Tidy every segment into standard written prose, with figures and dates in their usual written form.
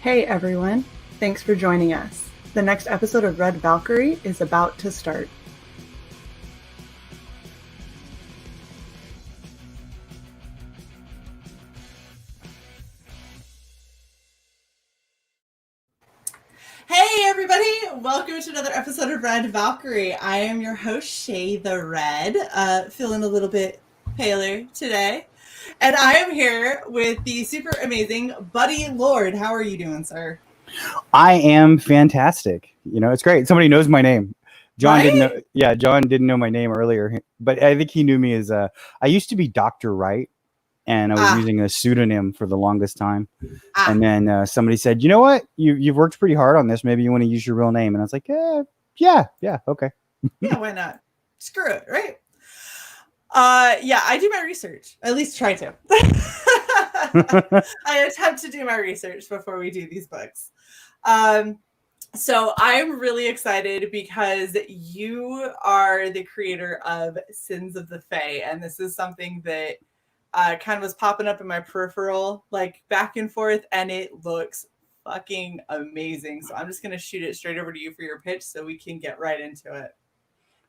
Hey everyone, thanks for joining us. The next episode of Red Valkyrie is about to start. Hey everybody, welcome to another episode of Red Valkyrie. I am your host, Shae the Red, feeling a little bit paler today. And I am here with the super amazing Buddy Lord. How are you doing, sir? I am fantastic. You know, it's great. Somebody knows my name. John Right? didn't know. Yeah, John didn't know my name earlier, but I think he knew me as I used to be Dr. Wright, and I was using a pseudonym for the longest time. And then somebody said, "You know what? You've worked pretty hard on this. Maybe you want to use your real name." And I was like, yeah, okay. Yeah, why not? Screw it, right? Yeah, I do my research. At least try to. I attempt to do my research before we do these books. So I'm really excited because you are the creator of Sins of the Fae, and this is something that kind of was popping up in my peripheral, like back and forth, and it looks fucking amazing. So I'm just going to shoot it straight over to you for your pitch so we can get right into it.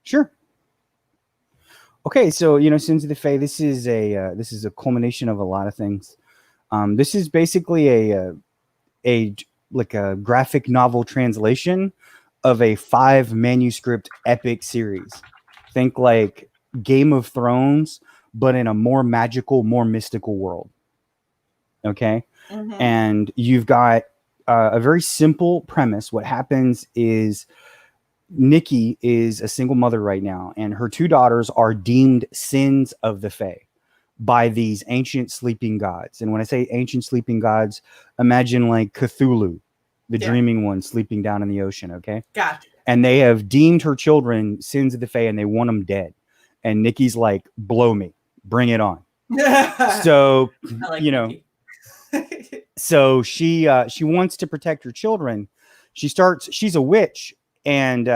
Sure. Okay, so Sins of the Fae. This is a culmination of a lot of things. This is basically a graphic novel translation of a 5 manuscript epic series. Think like Game of Thrones, but in a more magical, more mystical world. Okay. Mm-hmm. And you've got a very simple premise. What happens is Nikki is a single mother right now, and her 2 daughters are deemed sins of the Fae by these ancient sleeping gods. And when I say ancient sleeping gods, imagine like Cthulhu, the dreaming one sleeping down in the ocean. Okay. Gotcha. And they have deemed her children sins of the Fae, and they want them dead. And Nikki's like, blow me, bring it on. So, so she wants to protect her children. She's a witch. And,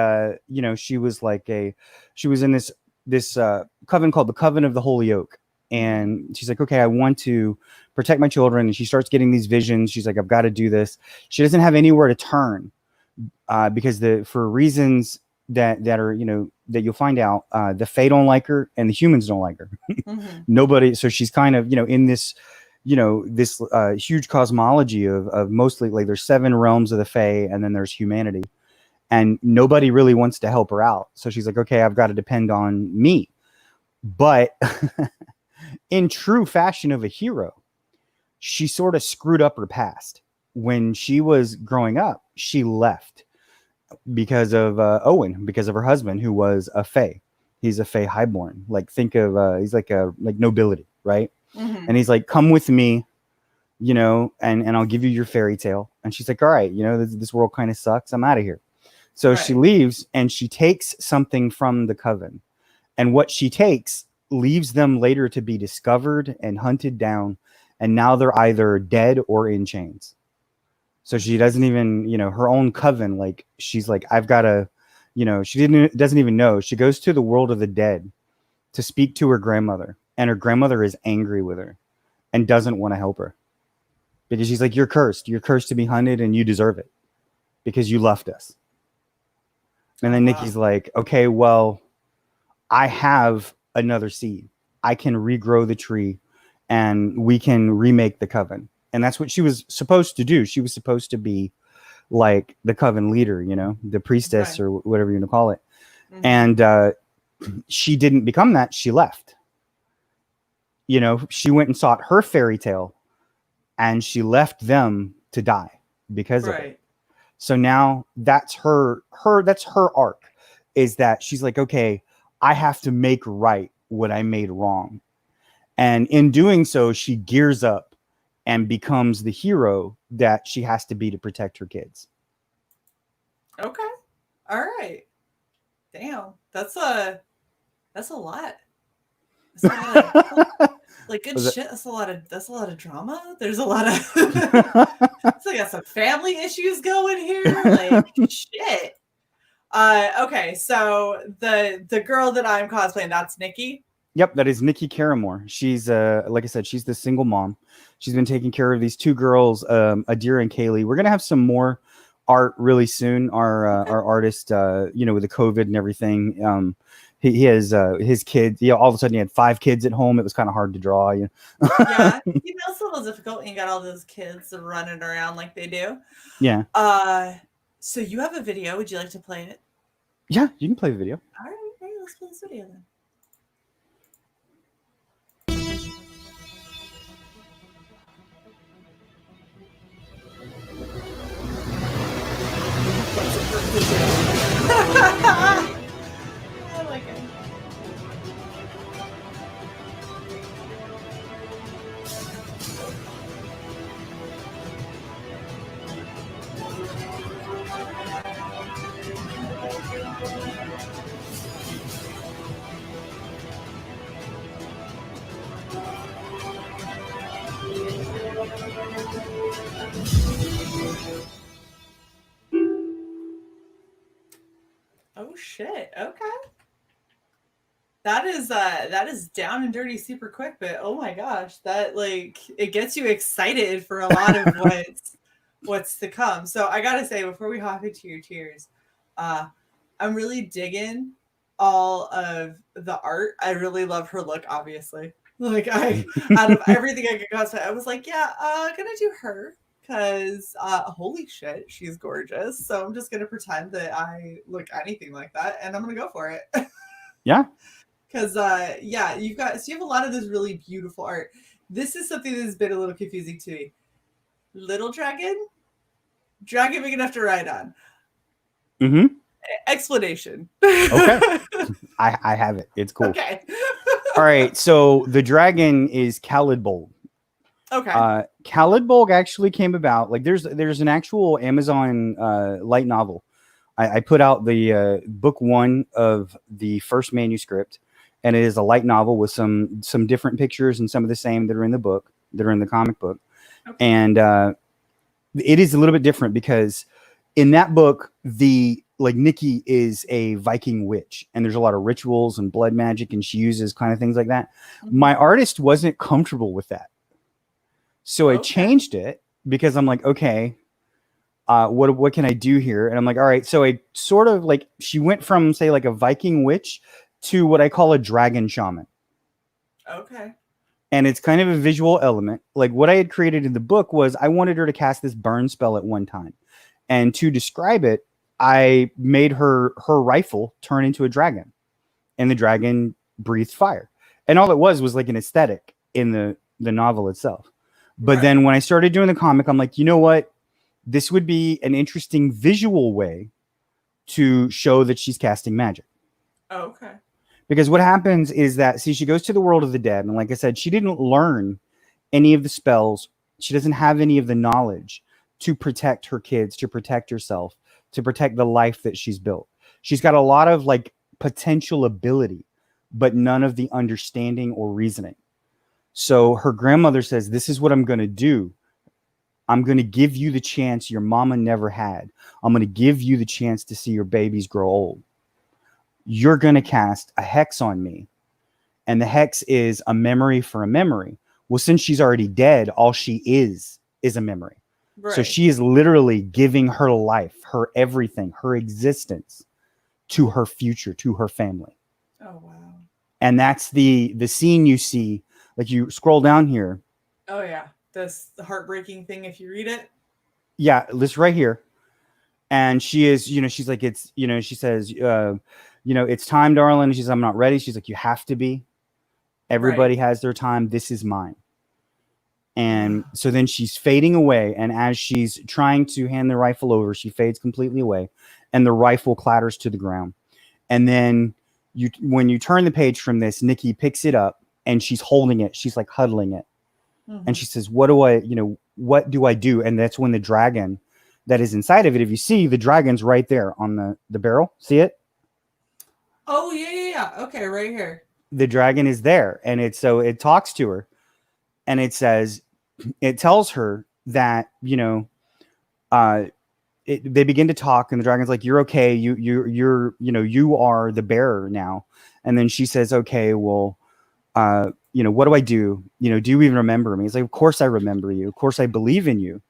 she was in this coven called the Coven of the Holy Oak. And she's like, okay, I want to protect my children. And she starts getting these visions. She's like, I've got to do this. She doesn't have anywhere to turn because for reasons that are, that you'll find out, the Fae don't like her and the humans don't like her. Nobody. So she's kind of, in this, this huge cosmology of mostly like there's 7 realms of the Fae, and then there's humanity. And nobody really wants to help her out. So she's like, okay, I've got to depend on me. But in true fashion of a hero, she sort of screwed up her past. When she was growing up, she left because of Owen, because of her husband, who was a Fae. He's a Fae highborn. Like, think of, he's like nobility, right? Mm-hmm. And he's like, come with me, and I'll give you your fairy tale. And she's like, all right, this world kind of sucks. I'm out of here. So she leaves, and she takes something from the coven, and what she takes leaves them later to be discovered and hunted down. And now they're either dead or in chains. So she doesn't even, her own coven, like she's like, I've got to, doesn't even know. She goes to the world of the dead to speak to her grandmother, and her grandmother is angry with her and doesn't want to help her because she's like, you're cursed to be hunted, and you deserve it because you left us. And then Nikki's like, okay, well, I have another seed. I can regrow the tree, and we can remake the coven. And that's what she was supposed to do. She was supposed to be like the coven leader, the priestess or whatever you want to call it. Mm-hmm. And she didn't become that. She left. She went and sought her fairy tale, and she left them to die because of it. So now that's her arc, is that she's like, okay, I have to make right what I made wrong. And in doing so, she gears up and becomes the hero that she has to be to protect her kids. Okay. All right. Damn. That's a lot. Like good shit. That's a lot of drama. There's a lot of it's like got some family issues going here. Like shit. Okay, so the girl that I'm cosplaying, that's Nikki. Yep, that is Nikki Caramore. She's like I said, she's the single mom. She's been taking care of these two girls, Adira and Kaylee. We're gonna have some more art really soon. Our artist, with the COVID and everything, he has his kids. All of a sudden he had 5 kids at home. It was kind of hard to draw. Yeah, it's a little difficult when you got all those kids running around like they do. Yeah. So you have a video. Would you like to play it? Yeah, you can play the video. All right, let's play this video then. I like it. Oh shit. Okay. That is down and dirty super quick, but oh my gosh, that it gets you excited for a lot of what's to come. So I gotta say, before we hop into your tears, I'm really digging all of the art. I really love her look, obviously. Out of everything I could cosplay, I was like, yeah, gonna do her. Because holy shit, she's gorgeous. So I'm just gonna pretend that I look anything like that, and I'm gonna go for it. Yeah. Because you have a lot of this really beautiful art. This is something that's been a little confusing to me. Little dragon big enough to ride on. Mm-hmm. Explanation. Okay. I have it. It's cool. Okay. All right. So the dragon is Khalidbolg. Okay. Khalidbolg actually came about. There's an actual Amazon light novel. I put out the book 1 of the first manuscript, and it is a light novel with some different pictures and some of the same that are in the book, that are in the comic book. Okay. And it is a little bit different because in that book, Nikki is a Viking witch, and there's a lot of rituals and blood magic, and she uses kind of things like that. Mm-hmm. My artist wasn't comfortable with that. So I changed it because I'm like, okay, what can I do here? And I'm like, all right. So I sort of she went from say a Viking witch to what I call a dragon shaman. Okay. And it's kind of a visual element. What I had created in the book was I wanted her to cast this burn spell at one time. And to describe it, I made her rifle turn into a dragon, and the dragon breathed fire. And all it was an aesthetic in the novel itself. But then when I started doing the comic, I'm like, you know what? This would be an interesting visual way to show that she's casting magic. Oh, okay. Because what happens is that, she goes to the world of the dead. And like I said, she didn't learn any of the spells. She doesn't have any of the knowledge to protect her kids, to protect herself, to protect the life that she's built. She's got a lot of potential ability, but none of the understanding or reasoning. So her grandmother says, this is what I'm going to do. I'm going to give you the chance your mama never had. I'm going to give you the chance to see your babies grow old. You're going to cast a hex on me. And the hex is a memory for a memory. Well, since she's already dead, all she is a memory. Right. So she is literally giving her life, her everything, her existence to her future, to her family. Oh, wow. And that's the scene you see. You scroll down here. Oh, yeah. That's the heartbreaking thing if you read it. Yeah, this right here. And she is, she's like, it's, she says, it's time, darling. She says, I'm not ready. She's like, you have to be. Everybody has their time. This is mine. And so then she's fading away. And as she's trying to hand the rifle over, she fades completely away. And the rifle clatters to the ground. And then when you turn the page from this, Nikki picks it up. And she's holding it. She's huddling it. Mm-hmm. And she says, what do I do? And that's when the dragon that is inside of it, if you see, the dragon's right there on the barrel. See it? Oh, yeah. Okay, right here. The dragon is there. And it talks to her. And it tells her that, they begin to talk. And the dragon's like, you're okay. You are the bearer now. And then she says, okay, well, what do I do? Do you even remember me? He's like, of course I remember you. Of course I believe in you.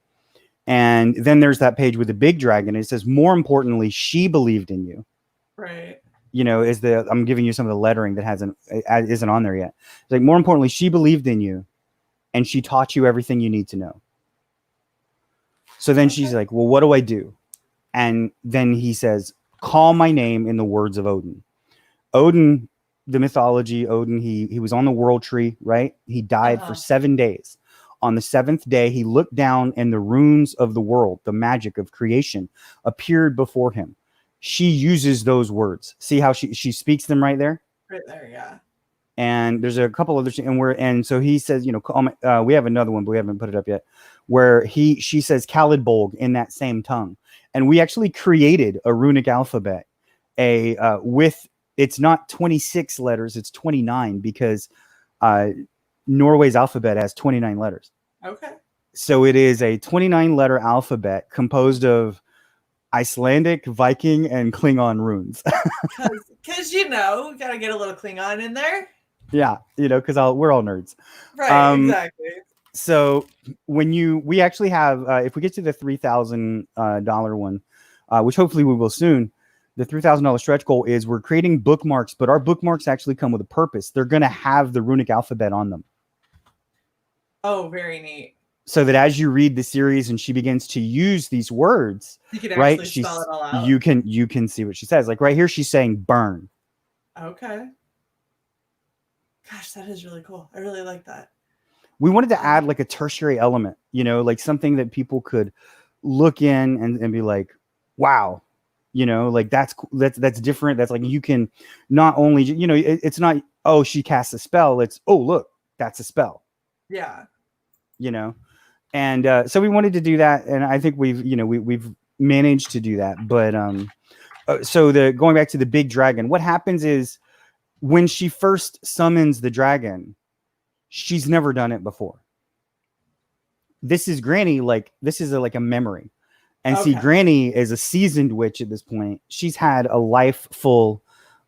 And then there's that page with the big dragon. It says, more importantly, she believed in you. Right. I'm giving you some of the lettering that isn't on there yet. It's like, more importantly, she believed in you and she taught you everything you need to know. So then she's like, well, what do I do? And then he says, call my name in the words of Odin. Odin, the mythology, Odin, he was on the world tree, right? He died for 7 days. On the 7th day, he looked down and the runes of the world, the magic of creation, appeared before him. She uses those words. See how she speaks them right there? Right there, yeah. And there's a couple others, and so he says, we have another one, but we haven't put it up yet, where she says Khalid Bolg in that same tongue. And we actually created a runic alphabet, with, it's not 26 letters, it's 29, because Norway's alphabet has 29 letters. Okay. So it is a 29 letter alphabet composed of Icelandic, Viking, and Klingon runes. Because we gotta get a little Klingon in there. Yeah, because we're all nerds. Right, exactly. So we actually have, if we get to the $3,000 one, which hopefully we will soon, the $3,000 stretch goal is we're creating bookmarks, but our bookmarks actually come with a purpose. They're going to have the runic alphabet on them. Oh, very neat. So that as you read the series and she begins to use these words, you can actually spell it all out. You can see what she says. Like right here, she's saying burn. Okay. Gosh, that is really cool. I really like that. We wanted to add like a tertiary element, like something that people could look in and be like, wow, like that's different. That's like, you can not only, it's not, oh, she casts a spell. It's, oh, look, that's a spell. Yeah. And so we wanted to do that. And I think we've managed to do that. But so going back to the big dragon, what happens is when she first summons the dragon, she's never done it before. This is Granny, this is like a memory. And see, Granny is a seasoned witch at this point. She's had a life full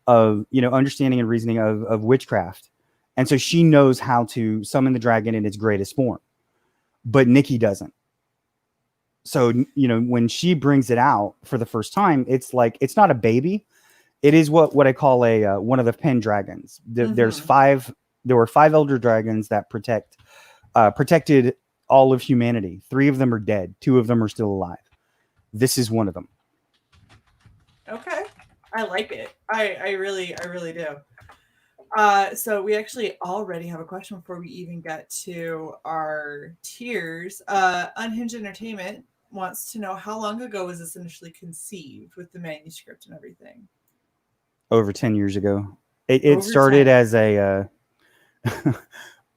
of, understanding and reasoning of witchcraft. And so she knows how to summon the dragon in its greatest form. But Nikki doesn't. So, when she brings it out for the first time, it's like, it's not a baby. It is what I call one of the pen dragons. There were 5 elder dragons that protected all of humanity. 3 of them are dead. 2 of them are still alive. This is one of them. Okay. I like it. I really do. So we actually already have a question before we even get to our tiers. Unhinged Entertainment wants to know, how long ago was this initially conceived with the manuscript and everything? Over 10 years ago. It started 10. As a...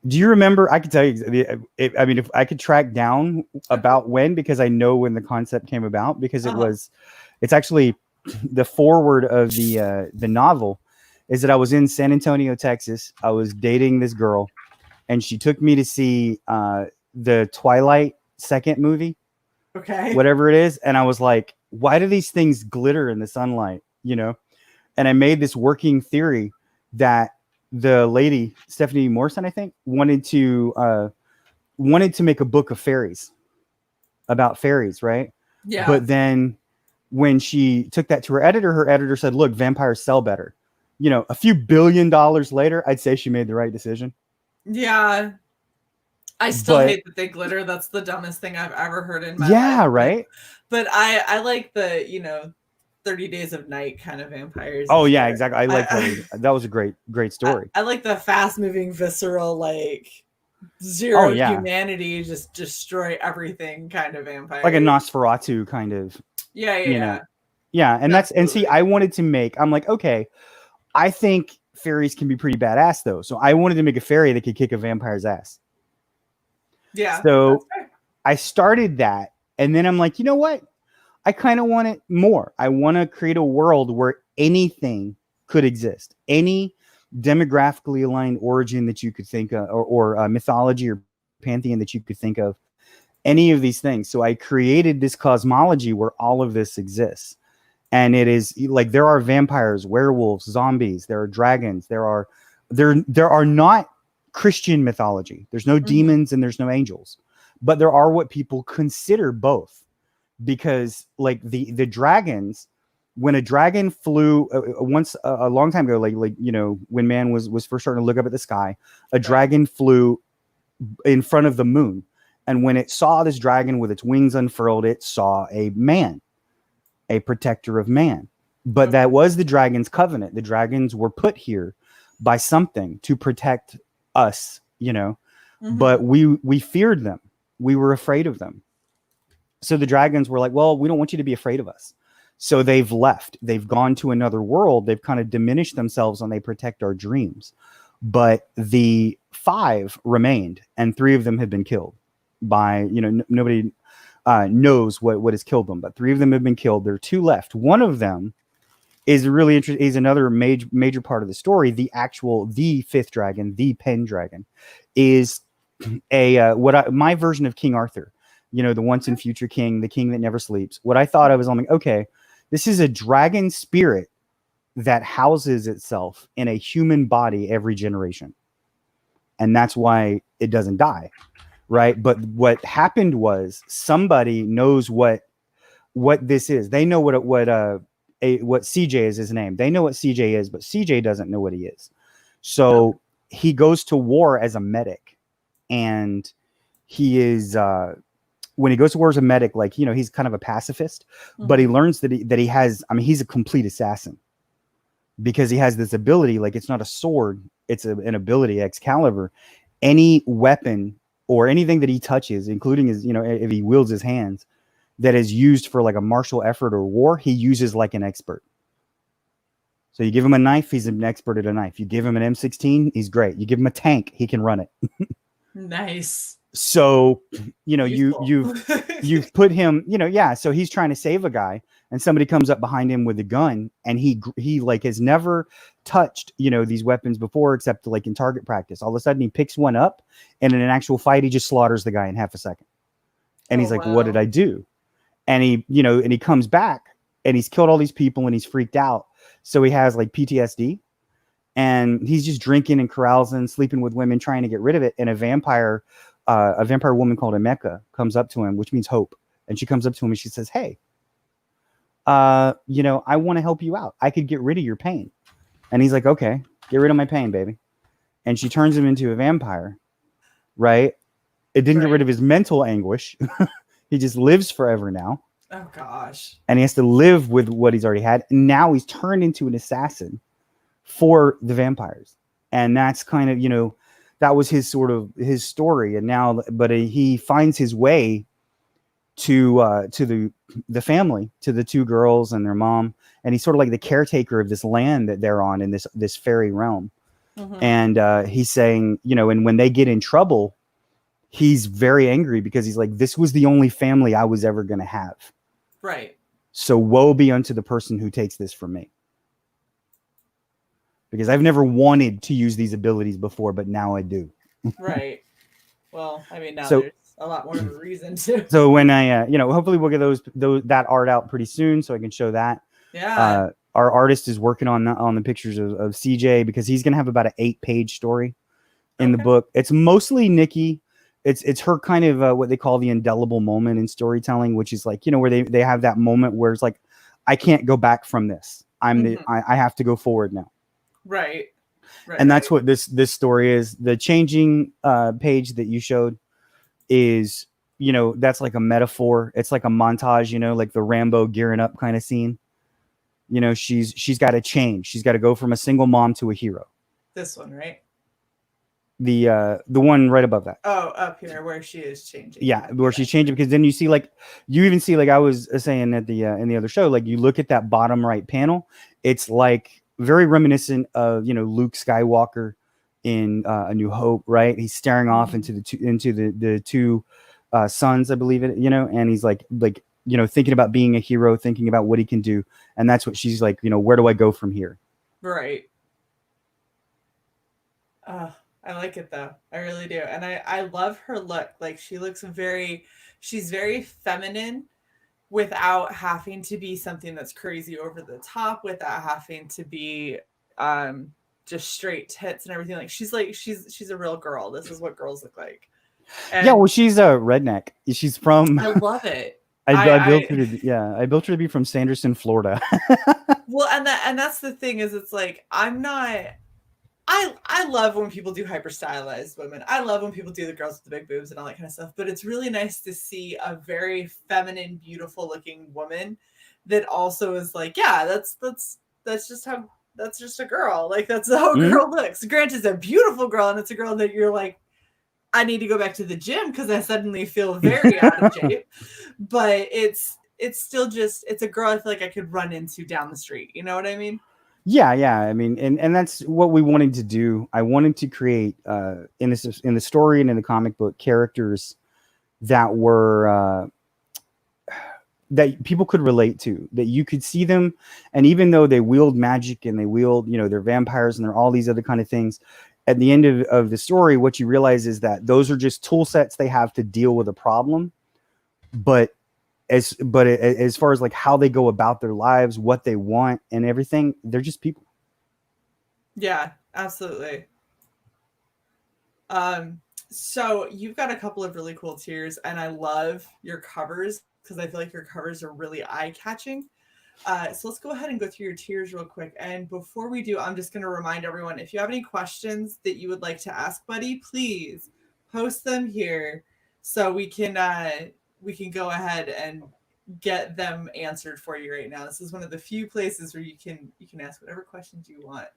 do you remember? I could tell you. If I could track down about when, because I know when the concept came about, because it's actually the foreword of the novel is that I was in San Antonio, Texas. I was dating this girl, and she took me to see the Twilight second movie, whatever it is, and I was like, "Why do these things glitter in the sunlight?" And I made this working theory that the lady, Stephanie Morrison, I think, wanted to make a book of fairies, about fairies, right? Yeah. But then when she took that to her editor said, look, vampires sell better. A few $1 billion later, I'd say she made the right decision. Yeah. I still hate that they glitter. That's the dumbest thing I've ever heard in my life. Yeah, right? But I like the, 30 Days of Night kind of vampires. Oh yeah, exactly. I like that was a great story. I like the fast moving, visceral, zero humanity, just destroy everything kind of vampire. Like a Nosferatu kind of. Yeah. Yeah, and see, I wanted to make, I'm like, okay, I think fairies can be pretty badass though. So I wanted to make a fairy that could kick a vampire's ass. Yeah. So I started that, and then I'm like, you know what? I kind of want it more. I want to create a world where anything could exist. Any demographically aligned origin that you could think of, or mythology or pantheon that you could think of, any of these things. So I created this cosmology where all of this exists. And it is like, there are vampires, werewolves, zombies, there are dragons, there are not Christian mythology. There's no Mhm. demons and there's no angels, but there are what people consider both, because like the dragons, when a dragon flew once a long time ago, like you know, when man was first starting to look up at the sky, a dragon flew in front of the moon, and when it saw this dragon with its wings unfurled, it saw a man, a protector of man. But that was the dragon's covenant. The dragons were put here by something to protect us, you know. But we feared them. We were afraid of them. So the dragons were like, well, we don't want you to be afraid of us. So they've left. They've gone to another world. They've kind of diminished themselves and they protect our dreams. But the 5 remained, and 3 of them have been killed by, you know, nobody knows what has killed them, but 3 of them have been killed. There are 2 left. One of them is really interesting, is another major part of the story. The 5th dragon, the Pen Dragon, is a my version of King Arthur, you know, the once and future king, the king that never sleeps. What I thought, I was, I'm like, okay, this is a dragon spirit that houses itself in a human body every generation, and that's why it doesn't die, right? But what happened was, somebody knows what this is. They know what CJ is his name. They know what CJ is, but CJ doesn't know what he is. So he goes to war as a medic, and he is when he goes to war as a medic, like, you know, he's kind of a pacifist, but he learns that he has, I mean, he's a complete assassin, because he has this ability. Like, it's not a sword, it's an ability, Excalibur. Any weapon or anything that he touches, including his, you know, if he wields his hands, that is used for like a martial effort or war, he uses like an expert. So you give him a knife, he's an expert at a knife. You give him an M16, he's great. You give him a tank, he can run it. Nice. So, you know, you've put him, you know, yeah. So he's trying to save a guy, and somebody comes up behind him with a gun, and he like has never touched, you know, these weapons before, except like in target practice. All of a sudden he picks one up, and in an actual fight, he just slaughters the guy in half a second. And he's like, what did I do? And he, you know, and he comes back, and he's killed all these people, and he's freaked out. So he has like PTSD, and he's just drinking and carousing, sleeping with women, trying to get rid of it. And a vampire woman called Emeka comes up to him, which means hope. And she comes up to him and she says, hey, you know, I want to help you out. I could get rid of your pain. And he's like, okay, get rid of my pain, baby. And she turns him into a vampire, right? It didn't get rid of his mental anguish. He just lives forever now. Oh, gosh. And he has to live with what he's already had. And now he's turned into an assassin for the vampires. And that's kind of, you know, that was his sort of his story. And now, but he finds his way to the family, to the 2 girls and their mom. And he's sort of like the caretaker of this land that they're on in this fairy realm. And he's saying, you know, and when they get in trouble, he's very angry, because he's like, this was the only family I was ever going to have. Right. So woe be unto the person who takes this from me. Because I've never wanted to use these abilities before, but now I do. Right. Well, I mean, now there's a lot more of a reason to. So when I, you know, hopefully we'll get that art out pretty soon, so I can show that. Yeah. Our artist is working on the pictures of CJ, because he's going to have about an 8-page story in the book. It's mostly Nikki. It's her kind of what they call the indelible moment in storytelling, which is like, you know, where they have that moment where it's like, I can't go back from this. I have to go forward now. Right. And that's what this story is. The changing page that you showed is, you know, that's like a metaphor. It's like a montage, you know, like the Rambo gearing up kind of scene. You know, she's got to change. She's got to go from a single mom to a hero. This one, right? The one right above that. Oh, up here where she is changing. Yeah, where she's changing, because then you see, like, you even see, like I was saying at the in the other show, like you look at that bottom right panel, it's like very reminiscent of, you know, Luke Skywalker in A New Hope, right? He's staring off into the 2 sons, I believe it, you know, and he's like, you know, thinking about being a hero, thinking about what he can do, and that's what she's like, you know, where do I go from here? Right. I like it though. I really do. And I love her look. Like, she's very feminine without having to be something that's crazy over the top, without having to be just straight tits and everything. Like she's a real girl. This is what girls look like. Yeah, well, And she's a redneck. She's from. I love it. I built her to. Yeah, I built her to be from Sanderson, Florida. Well, and that's the thing is, it's like I'm not. I love when people do hyper stylized women. I love when people do the girls with the big boobs and all that kind of stuff. But it's really nice to see a very feminine, beautiful looking woman that also is like, yeah, that's just how that's just a girl. Like that's how a girl looks. Granted, it's a beautiful girl, and it's a girl that you're like, I need to go back to the gym because I suddenly feel very out of shape. But it's still just it's a girl I feel like I could run into down the street. You know what I mean? Yeah. I mean, and that's what we wanted to do. I wanted to create in the story and in the comic book characters that were that people could relate to, that you could see them, and even though they wield magic and they wield, they're vampires and they're all these other kind of things, at the end of the story, what you realize is that those are just tool sets they have to deal with a problem. But as far as like how they go about their lives, what they want and everything, they're just people. Yeah, absolutely. So you've got a couple of really cool tiers, and I love your covers because I feel like your covers are really eye-catching. So let's go ahead and go through your tiers real quick. And before we do, I'm just going to remind everyone, if you have any questions that you would like to ask Buddy, please post them here so we can go ahead and get them answered for you right now. This is one of the few places where you can ask whatever questions you want.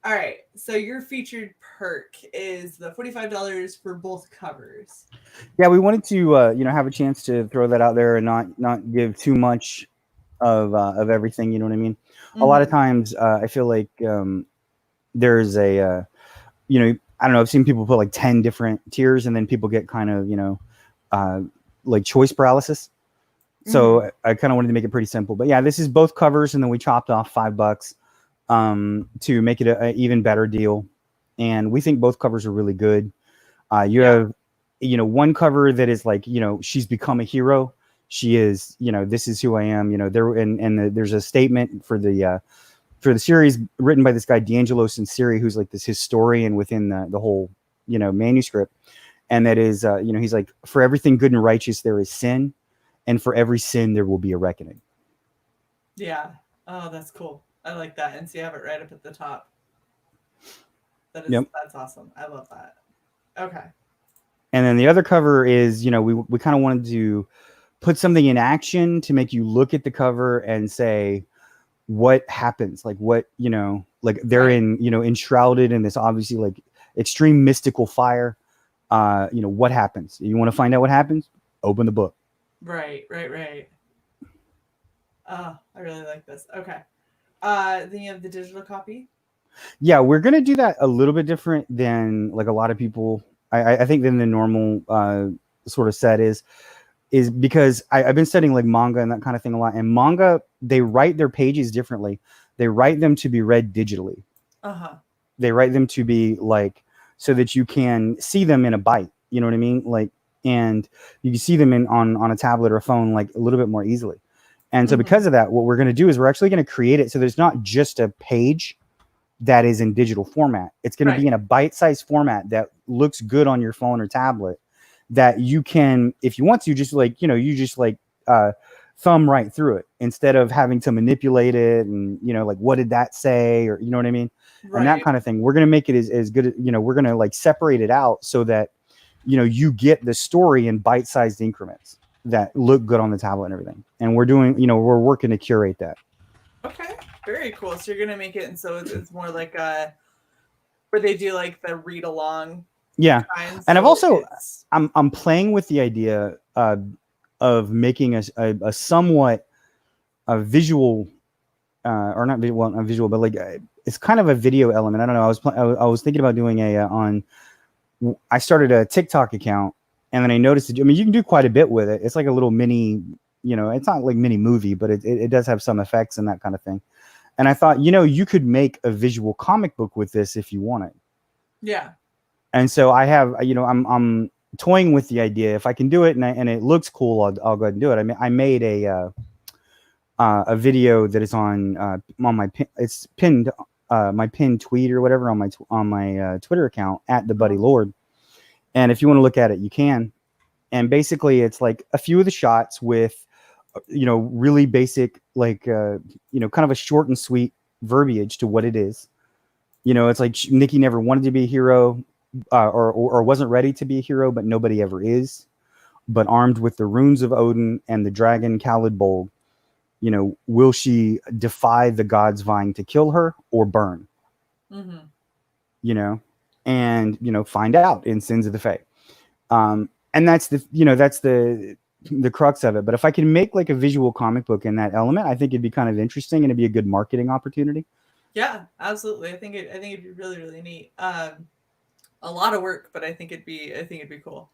All right, so your featured perk is the $45 for both covers. Yeah, we wanted to have a chance to throw that out there and not give too much of everything. You know what I mean? Mm-hmm. A lot of times, I feel like there's a I don't know. I've seen people put like 10 different tiers, and then people get kind of like choice paralysis. So I kind of wanted to make it pretty simple. But yeah, this is both covers, and then we chopped off $5 to make it an even better deal. And we think both covers are really good. You have, one cover that is like, she's become a hero. She is, this is who I am. There's a statement for the series written by this guy D'Angelo Sinceri, who's like this historian within the whole, manuscript. And that is, he's like, for everything good and righteous there is sin, and for every sin there will be a reckoning. Yeah. Oh, that's cool. I like that. And so you have it right up at the top. That's awesome. I love that. Okay. And then the other cover is, we kind of wanted to put something in action to make you look at the cover and say, what happens? Like what, like they're enshrouded in this obviously like extreme mystical fire. What happens? You want to find out what happens? Open the book. Right. Oh, I really like this. Okay. Then you have the digital copy. Yeah, we're gonna do that a little bit different than like a lot of people. I think than the normal sort of set is because I've been studying like manga and that kind of thing a lot. And manga, they write their pages differently. They write them to be read digitally. They write them to be like so that you can see them in a bite. You know what I mean? Like, and you can see them on a tablet or a phone like a little bit more easily. And so because of that, what we're going to do is we're actually going to create it so there's not just a page that is in digital format. It's going to be in a bite-sized format that looks good on your phone or tablet that you can, if you want to, just like, thumb right through it instead of having to manipulate it and, like, what did that say? Or, you know what I mean? Right. And that kind of thing. We're going to make it as good, we're going to like separate it out so that, you get the story in bite-sized increments that look good on the tablet and everything. And we're doing, we're working to curate that. Okay. Very cool. So you're going to make it. And so it's more like where they do like the read along. Yeah. And so I've also, I'm playing with the idea of making a somewhat a visual or not visual, but like it's kind of a video element. I don't know. I was thinking about doing I started a TikTok account. And then I noticed, you can do quite a bit with it. It's like a little mini, it's not like mini movie, but it does have some effects and that kind of thing. And I thought, you could make a visual comic book with this if you wanted. Yeah. And so I have, I'm toying with the idea. If I can do it and it looks cool, I'll go ahead and do it. I mean, I made a video that is on my it's pinned my pinned tweet or whatever on my Twitter account at the Buddy Lord. And if you want to look at it, you can. And basically, it's like a few of the shots with, really basic, like, kind of a short and sweet verbiage to what it is. It's like Nikki never wanted to be a hero, or wasn't ready to be a hero, but nobody ever is. But armed with the runes of Odin and the dragon Khalid Bolg, will she defy the gods vying to kill her or burn? Mm-hmm. And find out in Sins of the Fae. And that's the crux of it. But if I can make like a visual comic book in that element, I think it'd be kind of interesting and it'd be a good marketing opportunity. Yeah, absolutely. I think it'd be really, really neat. A lot of work, but I think it'd be cool.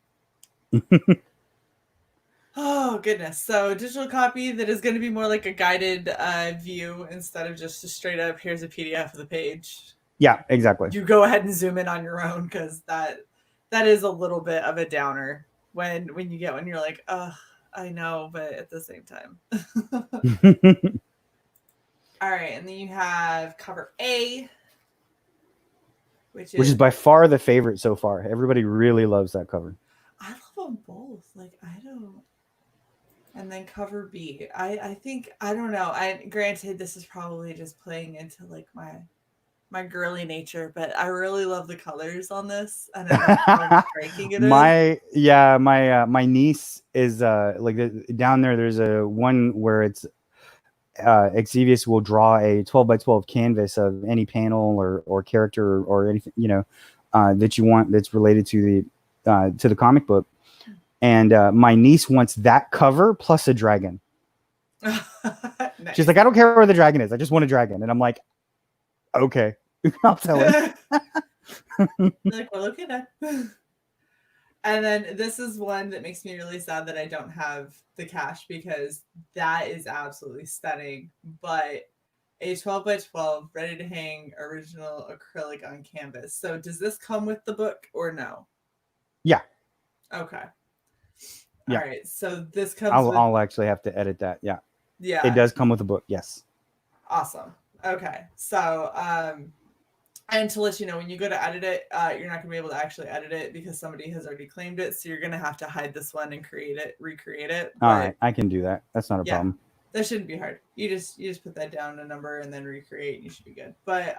Oh goodness. So digital copy that is going to be more like a guided view instead of just a straight up here's a PDF of the page. Yeah, exactly. You go ahead and zoom in on your own, because that is a little bit of a downer when you get one, you're like, I know, but at the same time. All right, and then you have cover A, which is by far the favorite so far. Everybody really loves that cover. I love them both. Like, I don't. And then cover B. I think, I don't know. Granted, this is probably just playing into like my girly nature, but I really love the colors on this, and I love how striking it is. My niece is down there. There's a one where it's Xevious will draw a 12 by 12 canvas of any panel or character or anything that you want that's related to the comic book. And my niece wants that cover plus a dragon. Nice. She's like, I don't care where the dragon is. I just want a dragon. And I'm like, okay, I'll tell her. Like, well, okay then. And then this is one that makes me really sad that I don't have the cash, because that is absolutely stunning. But a 12 by 12 ready to hang original acrylic on canvas. So does this come with the book or no? Yeah. Okay. Yeah. All right. So this comes I'll actually have to edit that. Yeah. Yeah. It does come with a book. Yes. Awesome. Okay. So, and to let you know, when you go to edit it, you're not going to be able to actually edit it because somebody has already claimed it. So you're going to have to hide this one and recreate it. All right. I can do that. That's not a problem. That shouldn't be hard. You just put that down, a number, and then recreate, and you should be good. But,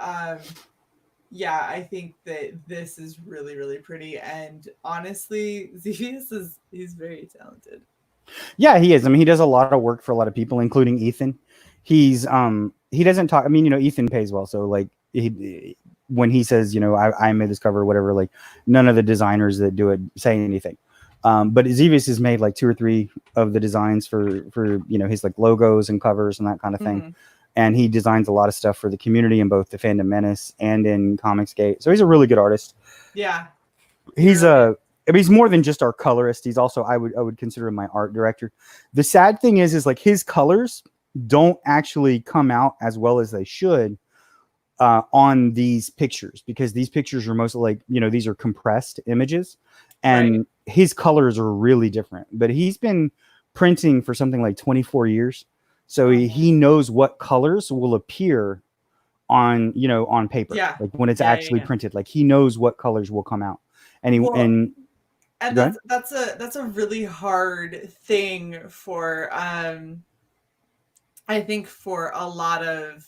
yeah, I think that this is really, really pretty. And honestly, Xevious he's very talented. Yeah, he is. I mean, he does a lot of work for a lot of people, including Ethan. He doesn't talk. I mean, Ethan pays well. So like when he says, I made this cover or whatever, like none of the designers that do it say anything. But Xevious has made like 2 or 3 of the designs for his like logos and covers and that kind of thing. Mm-hmm. And he designs a lot of stuff for the community in both the Fandom Menace and in Comicsgate. So he's a really good artist. Yeah. He's he's more than just our colorist. He's also, I would consider him my art director. The sad thing is like his colors don't actually come out as well as they should on these pictures, because these pictures are mostly like, these are compressed images, and his colors are really different. But he's been printing for something like 24 years. So he knows what colors will appear on paper. Yeah. Like when it's actually printed, like he knows what colors will come out. And that's a really hard thing for I think for a lot of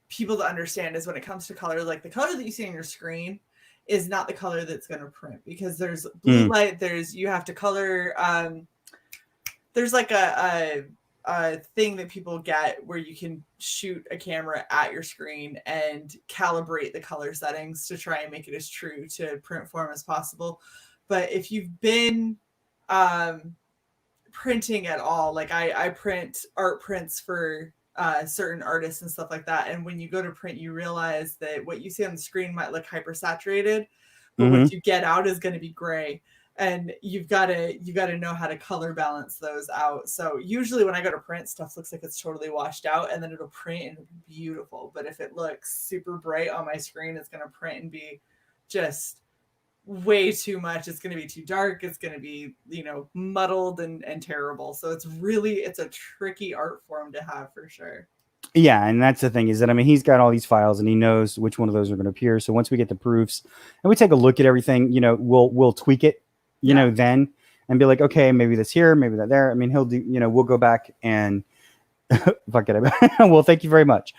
people to understand, is when it comes to color, like the color that you see on your screen is not the color that's going to print, because there's blue light, you have to color, there's like a thing that people get where you can shoot a camera at your screen and calibrate the color settings to try and make it as true to print form as possible. But if you've been printing at all, like I print art prints for certain artists and stuff like that, and when you go to print, you realize that what you see on the screen might look hypersaturated, but what you get out is going to be gray, and you've got to know how to color balance those out. So usually when I go to print, stuff looks like it's totally washed out, and then it'll print and it'll be beautiful. But if it looks super bright on my screen, it's going to print and be just way too much. It's going to be too dark. It's going to be, muddled and terrible. So it's a tricky art form to have for sure. Yeah, and that's the thing is that I mean he's got all these files and he knows which one of those are going to appear. So once we get the proofs and we take a look at everything, we'll tweak it, then and be like, okay, maybe this here, maybe that there. I mean, he'll do, we'll go back and fuck it. Well, thank you very much.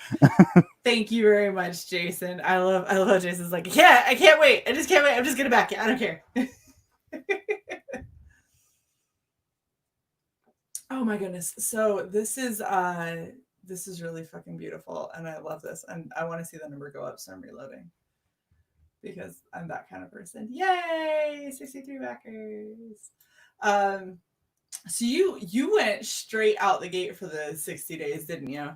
Thank you very much, Jason. I love Jason's like, yeah, I can't wait. I just can't wait. I'm just gonna back it. I don't care. Oh my goodness. So this is really fucking beautiful and I love this. And I want to see the number go up, so I'm reloading. Because I'm that kind of person. Yay! 63 backers. So you went straight out the gate for the 60 days, didn't you?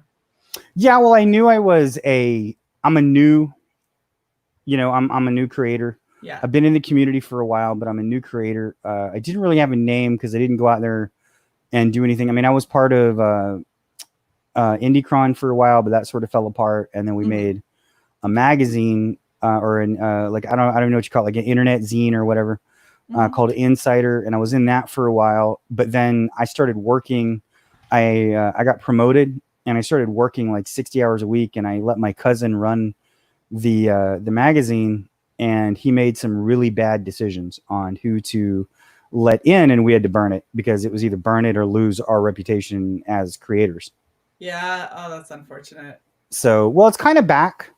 Yeah, well, I knew I'm a new, I'm a new creator. Yeah. I've been in the community for a while, but I'm a new creator. I didn't really have a name because I didn't go out there and do anything. I mean, I was part of IndieCron for a while, but that sort of fell apart. And then we made a magazine or an like I don't know what you call it, like an internet zine or whatever, called Insider, and I was in that for a while. But then I started working. I got promoted, and I started working like 60 hours a week, and I let my cousin run the magazine, and he made some really bad decisions on who to let in, and we had to burn it because it was either burn it or lose our reputation as creators. Yeah. Oh, that's unfortunate. So, well, it's kind of back.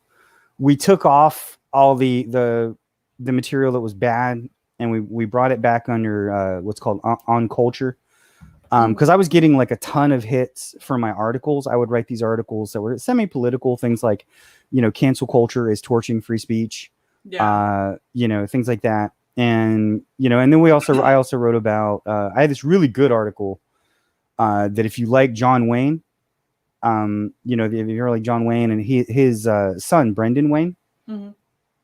We took off all the material that was bad, and we brought it back under what's called on culture. Because I was getting like a ton of hits for my articles. I would write these articles that were semi-political, things like, cancel culture is torching free speech. Yeah. Things like that. And, and then I also wrote about, I had this really good article that if you like John Wayne, if you're like John Wayne and his son, Brendan Wayne,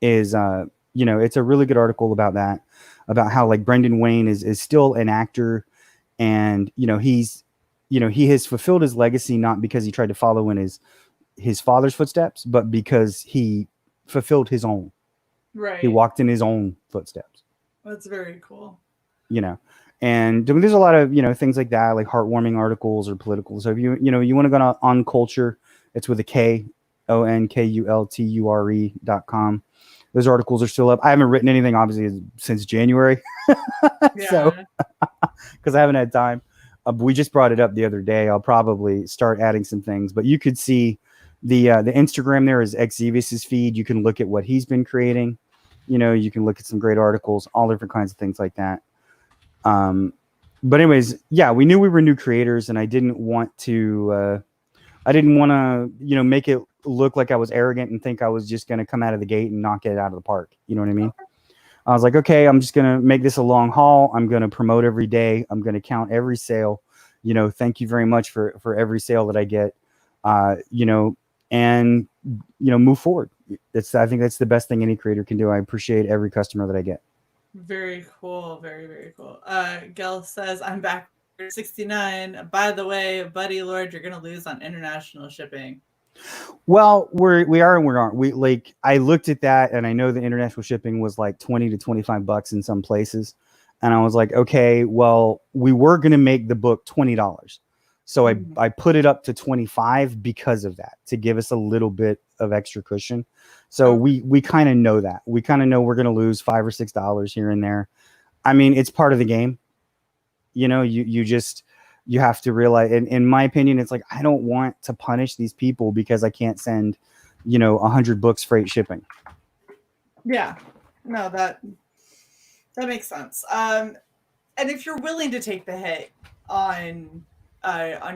is, it's a really good article about that, about how like Brendan Wayne is still an actor. And, he has fulfilled his legacy, not because he tried to follow in his father's footsteps, but because he fulfilled his own. Right. He walked in his own footsteps. That's very cool. And there's a lot of, things like that, like heartwarming articles or political. So if you want to go on culture, it's with a K, ONKULTURE.com. Those articles are still up. I haven't written anything obviously since January. Yeah. So, because I haven't had time. We just brought it up the other day. I'll probably start adding some things, but you could see the Instagram there is Xevis's feed. You can look at what he's been creating. You can look at some great articles, all different kinds of things like that. But anyways, yeah, we knew we were new creators, and I didn't want to make it look like I was arrogant and think I was just going to come out of the gate and knock it out of the park. You know what I mean? I was like, okay, I'm just going to make this a long haul. I'm going to promote every day. I'm going to count every sale. Thank you very much for every sale that I get, and, move forward. I think that's the best thing any creator can do. I appreciate every customer that I get. Very cool. Very, very cool. Gel says, I'm back for 69. By the way, buddy Lord, you're going to lose on international shipping. Well, we are and we aren't. I looked at that, and I know the international shipping was like $20 to $25 in some places, and I was like, okay, well, we were going to make the book $20, so I put it up to $25 because of that, to give us a little bit of extra cushion. So we kind of know that. We kind of know we're going to lose $5 or $6 here and there. I mean, it's part of the game. You have to realize, in my opinion, it's like, I don't want to punish these people because I can't send, 100 books freight shipping. Yeah, no, that makes sense. And if you're willing to take the hit on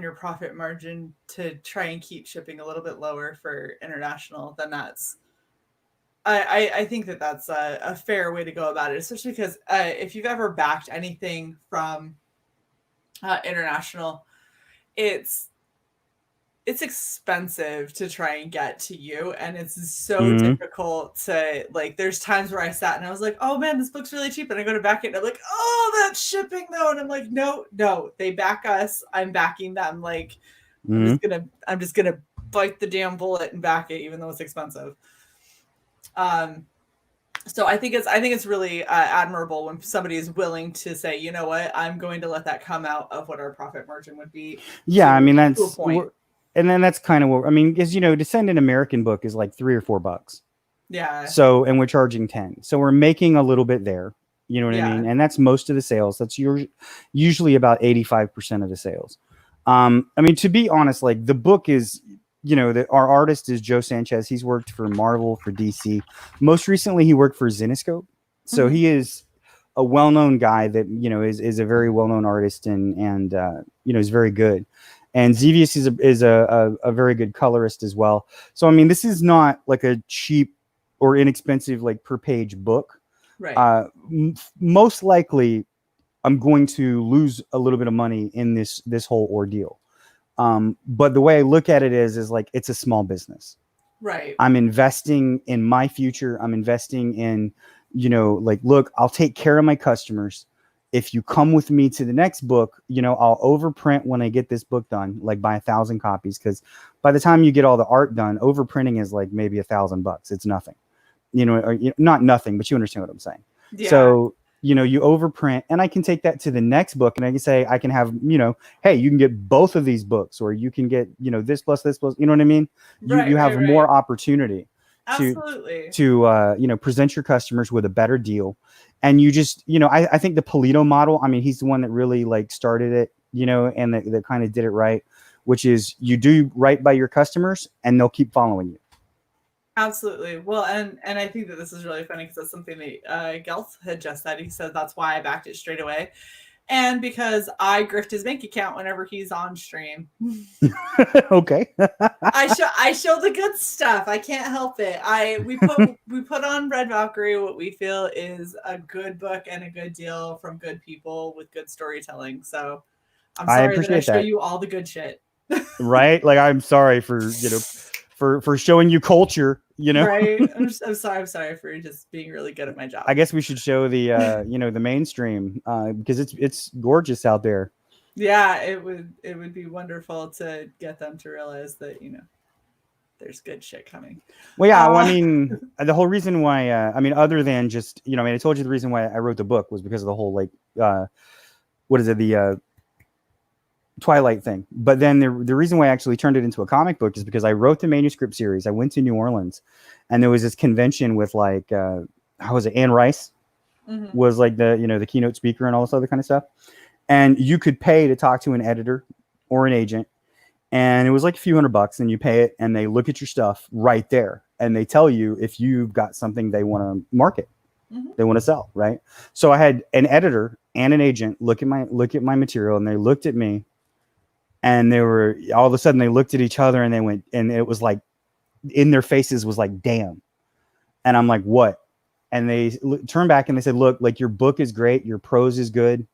your profit margin to try and keep shipping a little bit lower for international, then I think that's a fair way to go about it, especially because if you've ever backed anything from international, it's expensive to try and get to you, and it's so difficult to, like, there's times where I sat and I was like, oh man, this book's really cheap, and I go to back it and I'm like, oh, that's shipping though, and I'm like, no, they back us, I'm backing them, like, I'm just gonna bite the damn bullet and back it even though it's expensive. So I think it's really admirable when somebody is willing to say, you know what, I'm going to let that come out of what our profit margin would be Yeah, I mean to a that's point. and then that's kind of what I mean because to send an American book is like $3 or $4. Yeah. So and we're charging 10. So we're making a little bit there. You know what I Yeah. mean? And that's most of the sales. That's usually about 85% of the sales. I mean, to be honest, like the book is, our artist is Joe Sanchez. He's worked for Marvel, for DC. Most recently, he worked for Zenescope. So Mhm. he is a well-known guy that is a very well-known artist and is very good. And Xevious is a very good colorist as well. So I mean, this is not like a cheap or inexpensive like per page book. Right. Most likely I'm going to lose a little bit of money in this whole ordeal. But the way I look at it is like it's a small business. Right. I'm investing in my future. I'm investing in, like, look, I'll take care of my customers. If you come with me to the next book, I'll overprint when I get this book done, like by 1,000 copies. Because by the time you get all the art done, overprinting is like maybe $1,000. It's nothing, or not nothing, but you understand what I'm saying. Yeah. So, you overprint and I can take that to the next book and I can say, I can have, hey, you can get both of these books or you can get, this plus this plus, you know what I mean? You Right. have Right. more Right. opportunity to, Absolutely. present your customers with a better deal. And you just, I think the Polito model, I mean, he's the one that really like started it, and that kind of did it right, which is you do right by your customers and they'll keep following you. Absolutely. Well, and I think that this is really funny because that's something that Gelf had just said. He said that's why I backed it straight away, and because I grift his bank account whenever he's on stream. Okay. I show the good stuff. I can't help it. We put on Red Valkyrie what we feel is a good book and a good deal from good people with good storytelling. So I'm I sorry that I appreciate show that. you all the good shit. Right? Like I'm sorry for, for showing you culture, Right? I'm sorry for just being really good at my I job. guess we should show the the mainstream because it's gorgeous out there. Yeah, it would be wonderful to get them to realize that, there's good shit coming. Well, yeah, well, I Uh mean, the whole reason why I mean other than just, I mean, I told you the reason why I wrote the book was because of the whole like what is it, the Twilight thing. But then the reason why I actually turned it into a comic book is because I wrote the manuscript series. I went to New Orleans and there was this convention with like how was it, Anne Rice mhm. was like the keynote speaker and all this other kind of stuff. And you could pay to talk to an editor or an agent, and it was like a few $100, and you pay it and they look at your stuff right there and they tell you if you've got something they want to market, Mhm. they want to sell, right? So I had an editor and an agent look at my material, and they looked at me, and they were all of a sudden they looked at each other and they went, and it was like in their faces was like, damn. And I'm like, what? And they turned back and they said, look, like your book is great, your prose is good,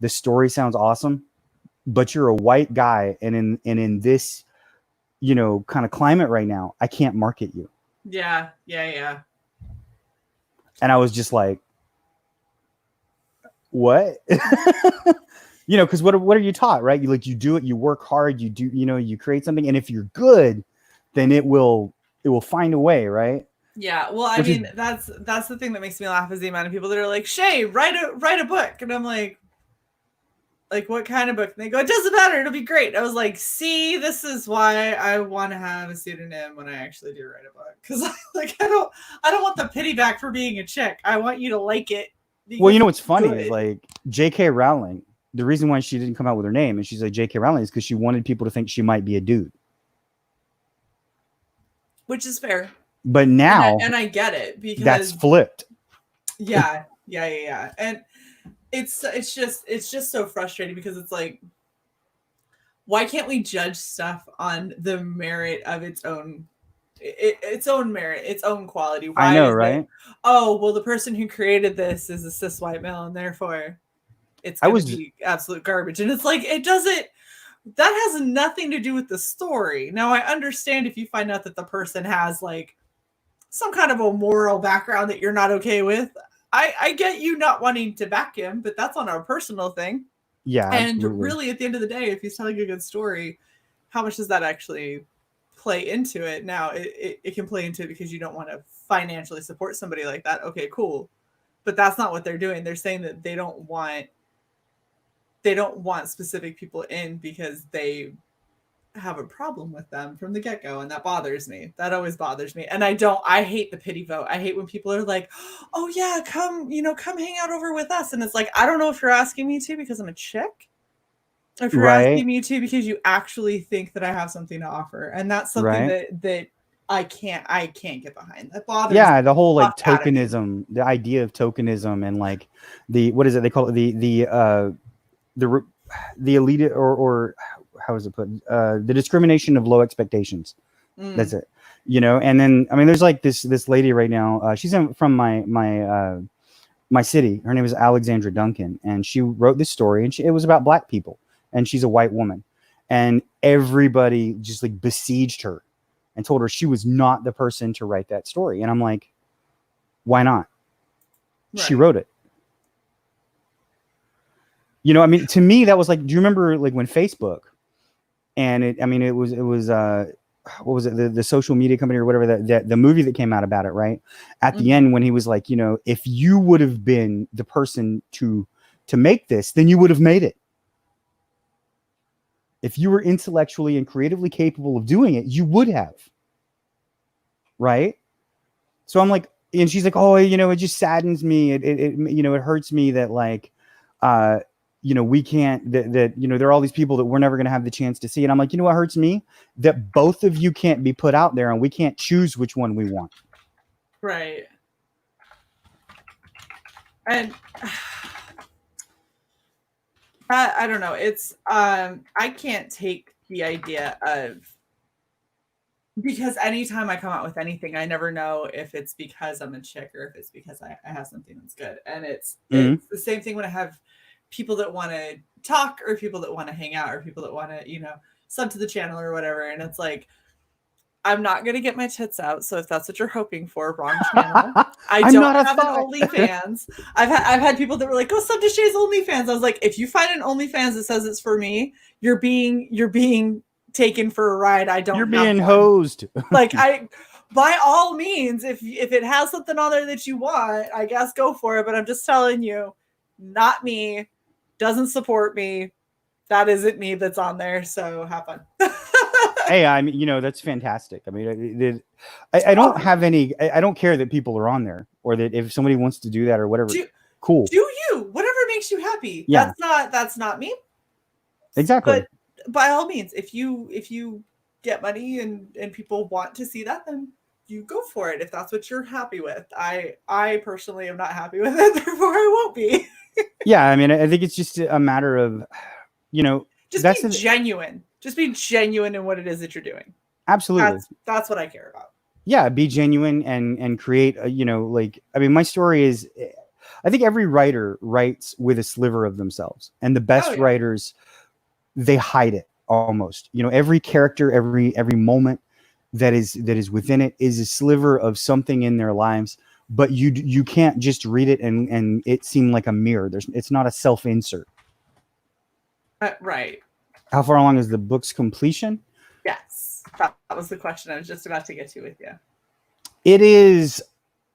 the story sounds awesome, but you're a white guy, and in this kind of climate right now, I can't market you. Yeah, yeah, yeah. And I was just like, what? Because what are you taught, right? You do it, you work hard, you do, you create something, and if you're good, then it will find a way, right? Yeah, well, I Which is mean, that's the thing that makes me laugh is the amount of people that are like, Shae, write a book, and I'm like, what kind of book? And they go, it doesn't matter, it'll be great. I was like, see, this is why I want to have a pseudonym when I actually do write a book, because I don't want the pity back for being a chick. I want you to like it well, because what's it's funny is good, like J.K. Rowling. The reason why she didn't come out with her name and she's like J.K. Rowling is because she wanted people to think she might be a dude. which is fair, But and now I get it that's because flipped. yeah, yeah, yeah, yeah, and it's just so frustrating because it's like, why can't we judge stuff on the merit of its own merit, its own quality? I Why know, is it, right? oh, well, the person who created this is a cis white male and therefore it's I going to was be absolute garbage? And it's like, it doesn't, that has nothing to do with the story. Now, I understand if you find out that the person has like some kind of a moral background that you're not okay with. I get you not wanting to back him, but that's on our personal thing. yeah, And absolutely. really, at the end of the day, if he's telling a good story, how much does that actually play into it. Now it can play into it because you don't want to financially support somebody like that. Okay, cool. But that's not what they're doing. They're saying that they don't want specific people in because they have a problem with them from the get-go, and that bothers me. That always bothers me. And I hate the pity vote. I hate when people are like, oh yeah, come hang out over with us. And it's like, I don't know if you're asking me to because I'm a chick, or if you're asking me to because you actually think that I have something to offer. And that's something that I can't get behind. That bothers me. The whole like tokenism, the idea of tokenism, and like what is it they call it, the elite, or how is it put? The discrimination of low expectations. That's it. And then I mean, there's like this lady right now. She's from my city. Her name is Alexandra Duncan, and she wrote this story, and it was about Black people, and she's a white woman, and everybody just like besieged her and told her she was not the person to write that story. And I'm like, why not? Right. She wrote it. I mean, to me, that was like, do you remember like when Facebook and it was what was it? The social media company or whatever, that the movie that came out about it, right? At the end, when he was like, if you would have been the person to make this, then you would have made it. If you were intellectually and creatively capable of doing it, you would have. Right? So I'm like, and she's like, oh, it just saddens me. It hurts me that like, we can't, that there are all these people that we're never going to have the chance to see. And I'm like, what hurts me? That both of you can't be put out there and we can't choose which one we want. Right. And I don't know. It's, I can't take the idea of, because anytime I come out with anything, I never know if it's because I'm a chick or if it's because I have something that's good. And it's the same thing when I have people that want to talk, or people that want to hang out, or people that want to, sub to the channel or whatever. And it's like, I'm not going to get my tits out. So if that's what you're hoping for, wrong channel. I don't have an OnlyFans. I've had people that were like, go sub to Shae's OnlyFans. I was like, if you find an OnlyFans that says it's for me, you're being taken for a ride. You're being hosed. Like, by all means, if it has something on there that you want, I guess go for it. But I'm just telling you, not me, doesn't support me. That isn't me that's on there. So have fun. Hey, I mean, that's fantastic. I mean, I don't have any, I don't care that people are on there, or that if somebody wants to do that or whatever, cool. Do you, whatever makes you happy. Yeah. That's not me. Exactly. But by all means, if you get money and people want to see that, then you go for it. If that's what you're happy with. I personally am not happy with it, therefore I won't be. Yeah. I mean, I think it's just a matter of, just be genuine. Just be genuine in what it is that you're doing. Absolutely. That's what I care about. Yeah. Be genuine and create, my story is, I think every writer writes with a sliver of themselves, and the best writers, they hide it almost. Every character, every moment that is within it is a sliver of something in their lives, but you can't just read it and it seem like a mirror. It's not a self-insert. Right. How far along is the book's completion? Yes. That was the question I was just about to get to with you. It is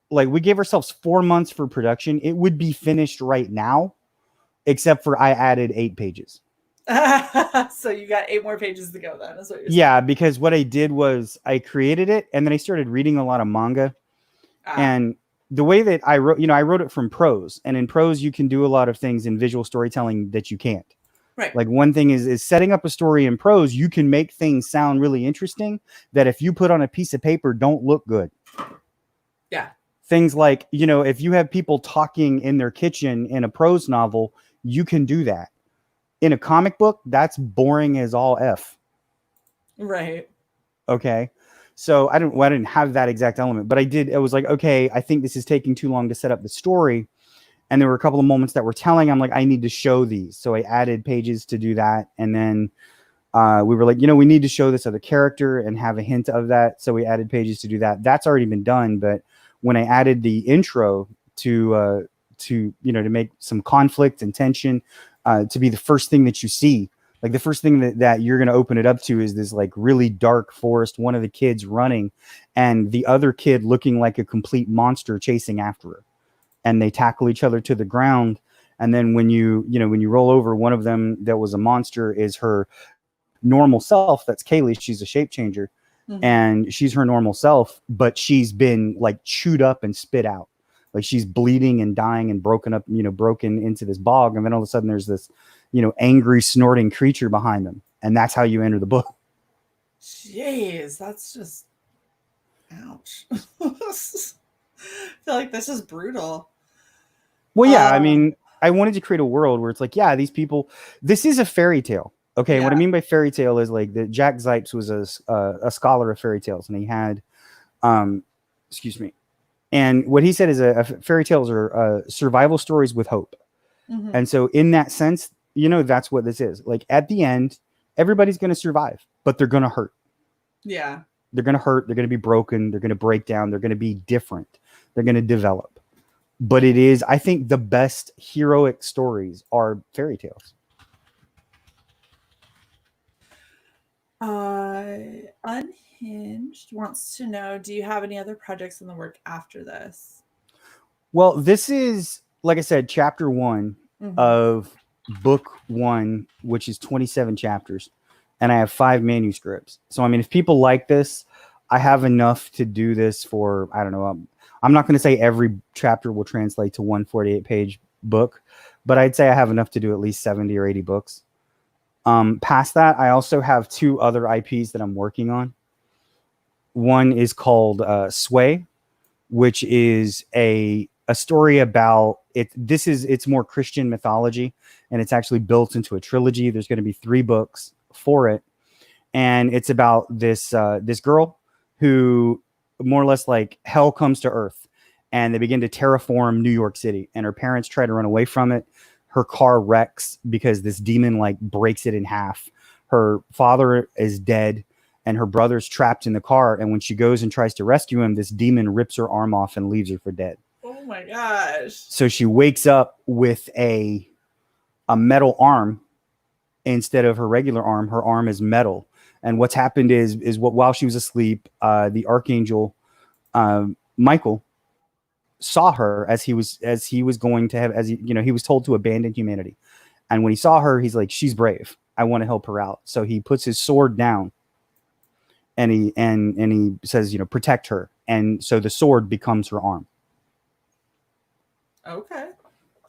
like, we gave ourselves 4 months for production. It would be finished right now, except for I added 8 pages. So you got 8 more pages to go then, is what you're saying. Yeah, because what I did was I created it, and then I started reading a lot of manga. And the way that I wrote, I wrote it from prose, and in prose you can do a lot of things in visual storytelling that you can't. Right. Like, one thing is setting up a story in prose. You can make things sound really interesting that if you put on a piece of paper don't look good. Yeah. Things like, if you have people talking in their kitchen in a prose novel, you can do that. In a comic book, that's boring as all F. Right. Okay. So I didn't have that exact element, but I did. It was like, okay, I think this is taking too long to set up the story. And there were a couple of moments that were telling. I'm like, I need to show these. So I added pages to do that. And then we were like, we need to show this other character and have a hint of that. So we added pages to do that. That's already been done. But when I added the intro to make some conflict and tension, to be the first thing that you see, Like the first thing that you're going to open it up to is this like really dark forest, one of the kids running and the other kid looking like a complete monster chasing after her. And they tackle each other to the ground. And then when when you roll over, one of them that was a monster is her normal self. That's Kaylee. She's a shape changer. Mhm. And she's her normal self, but she's been like chewed up and spit out. Like she's bleeding and dying and broken up, broken into this bog. And then all of a sudden there's this, angry snorting creature behind them. And that's how you enter the book. Jeez, that's just ouch. I feel like this is brutal. Well, yeah, I mean, I wanted to create a world where it's like, yeah, these people, this is a fairy tale. Okay, Yeah. What I mean by fairy tale is like that Jack Zipes was a scholar of fairy tales, and he had, excuse me, and what he said is a fairy tales are survival stories with hope. Mhm. And so in that sense, that's what this is. Like at the end, everybody's going to survive, but they're going to hurt. Yeah. They're going to hurt. They're going to be broken. They're going to break down. They're going to be different. They're going to develop. But it is, I think the best heroic stories are fairy tales. Unhinged wants to know, do you have any other projects in the work after this? Well, this is, like I said, chapter 1 of book 1, which is 27 chapters. And I have 5 manuscripts. So, I mean, if people like this, I have enough to do this for, I don't know. I'm not going to say every chapter will translate to one 48-page book, but I'd say I have enough to do at least 70 or 80 books. Past that, I also have 2 other IPs that I'm working on. One is called Sway, which is a story about it. It's more Christian mythology, and it's actually built into a trilogy. There's going to be 3 books for it, and it's about this girl who more or less like hell comes to earth, and they begin to terraform New York City, and her parents try to run away from it. Her car wrecks because this demon like breaks it in half. Her father is dead and her brother's trapped in the car. And when she goes and tries to rescue him, this demon rips her arm off and leaves her for dead. Oh my gosh. So she wakes up with a metal arm instead of her regular arm. Her arm is metal. And what's happened is while she was asleep, the archangel, Michael, saw her as he was going to have, he was told to abandon humanity. And when he saw her, he's like, she's brave. I want to help her out. So he puts his sword down and he says, protect her. And so the sword becomes her arm. Okay.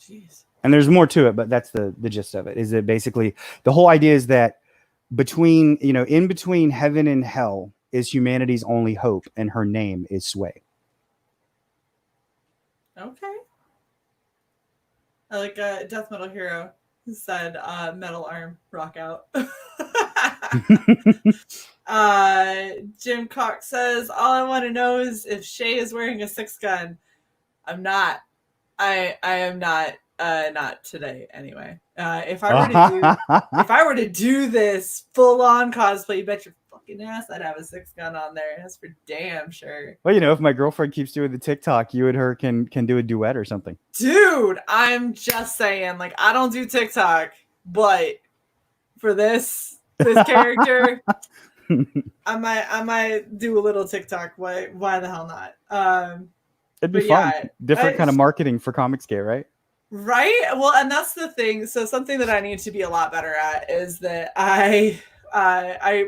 Jeez. And there's more to it, but that's the gist of it. Is that basically the whole idea is that between, in between heaven and hell is humanity's only hope, and her name is Sway. Okay. I like a death metal hero who said metal arm rock out. Jim Cox says, all I want to know is if Shae is wearing a 6-gun. I'm not. I am not today anyway. If I were to do this full on cosplay, you bet your fucking ass I'd have a 6-gun on there. That's for damn sure. Well, if my girlfriend keeps doing the TikTok, you and her can do a duet or something. Dude, I'm just saying, like, I don't do TikTok, but for this character, I might do a little TikTok. Why the hell not? It'd be fun. Yeah, different kind of marketing for Comicsgate, right? Right. Well, and that's the thing. So something that I need to be a lot better at is that I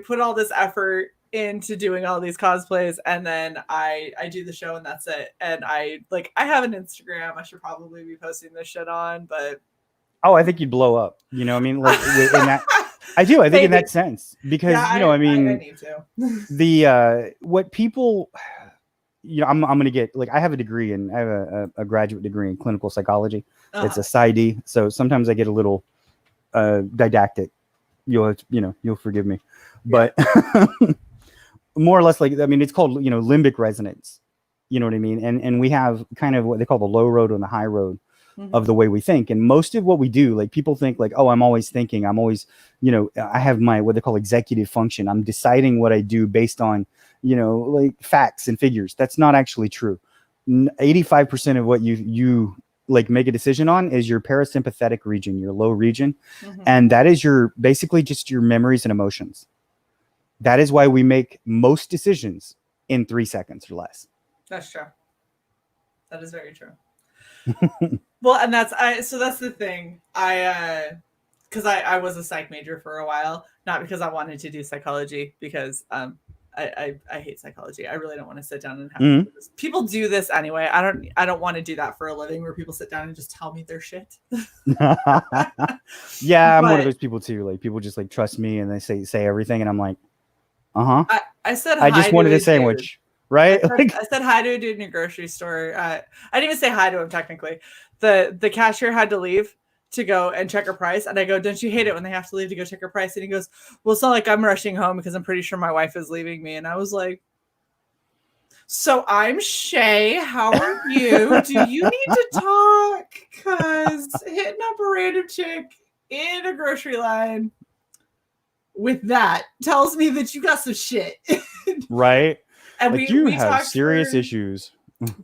put all this effort into doing all these cosplays, and then I do the show, and that's it. And I have an Instagram. I should probably be posting this shit on, but I think you'd blow up. In that. I do. I think in that sense, because I need to. What people. I'm going to get I have a degree I have a graduate degree in clinical psychology. It's a PsyD. So sometimes I get a little didactic. You'll forgive me, but more or less it's called, limbic resonance. You know what I mean? And we have kind of what they call the low road and the high road of the way we think. And most of what we do, people think oh, I'm always thinking, I'm always, I have my, what they call executive function. I'm deciding what I do based on, facts and figures. That's not actually true. 85% of what you like make a decision on is your parasympathetic region, your low region. Mhm. And that is your basically just your memories and emotions. That is why we make most decisions in 3 seconds or less. That's true. That is very true. Well, and that's the thing. Because I was a psych major for a while, not because I wanted to do psychology, because I hate psychology. I really don't want to sit down and have people do this anyway. I don't want to do that for a living, where people sit down and just tell me their shit. Yeah, I'm one of those people too. Like people just like trust me and they say everything, and I'm like, I said I just wanted a sandwich, right? I said hi to a dude in a grocery store. I didn't even say hi to him technically. The cashier had to leave to go and check her price, and I go, "Don't you hate it when they have to leave to go check her price?" And he goes, "Well, it's not like I'm rushing home because I'm pretty sure my wife is leaving me." And I was like, "So I'm Shae. How are you? Do you need to talk? Because hitting up a random chick in a grocery line with that tells me that you got some shit." Right? And like we have serious issues.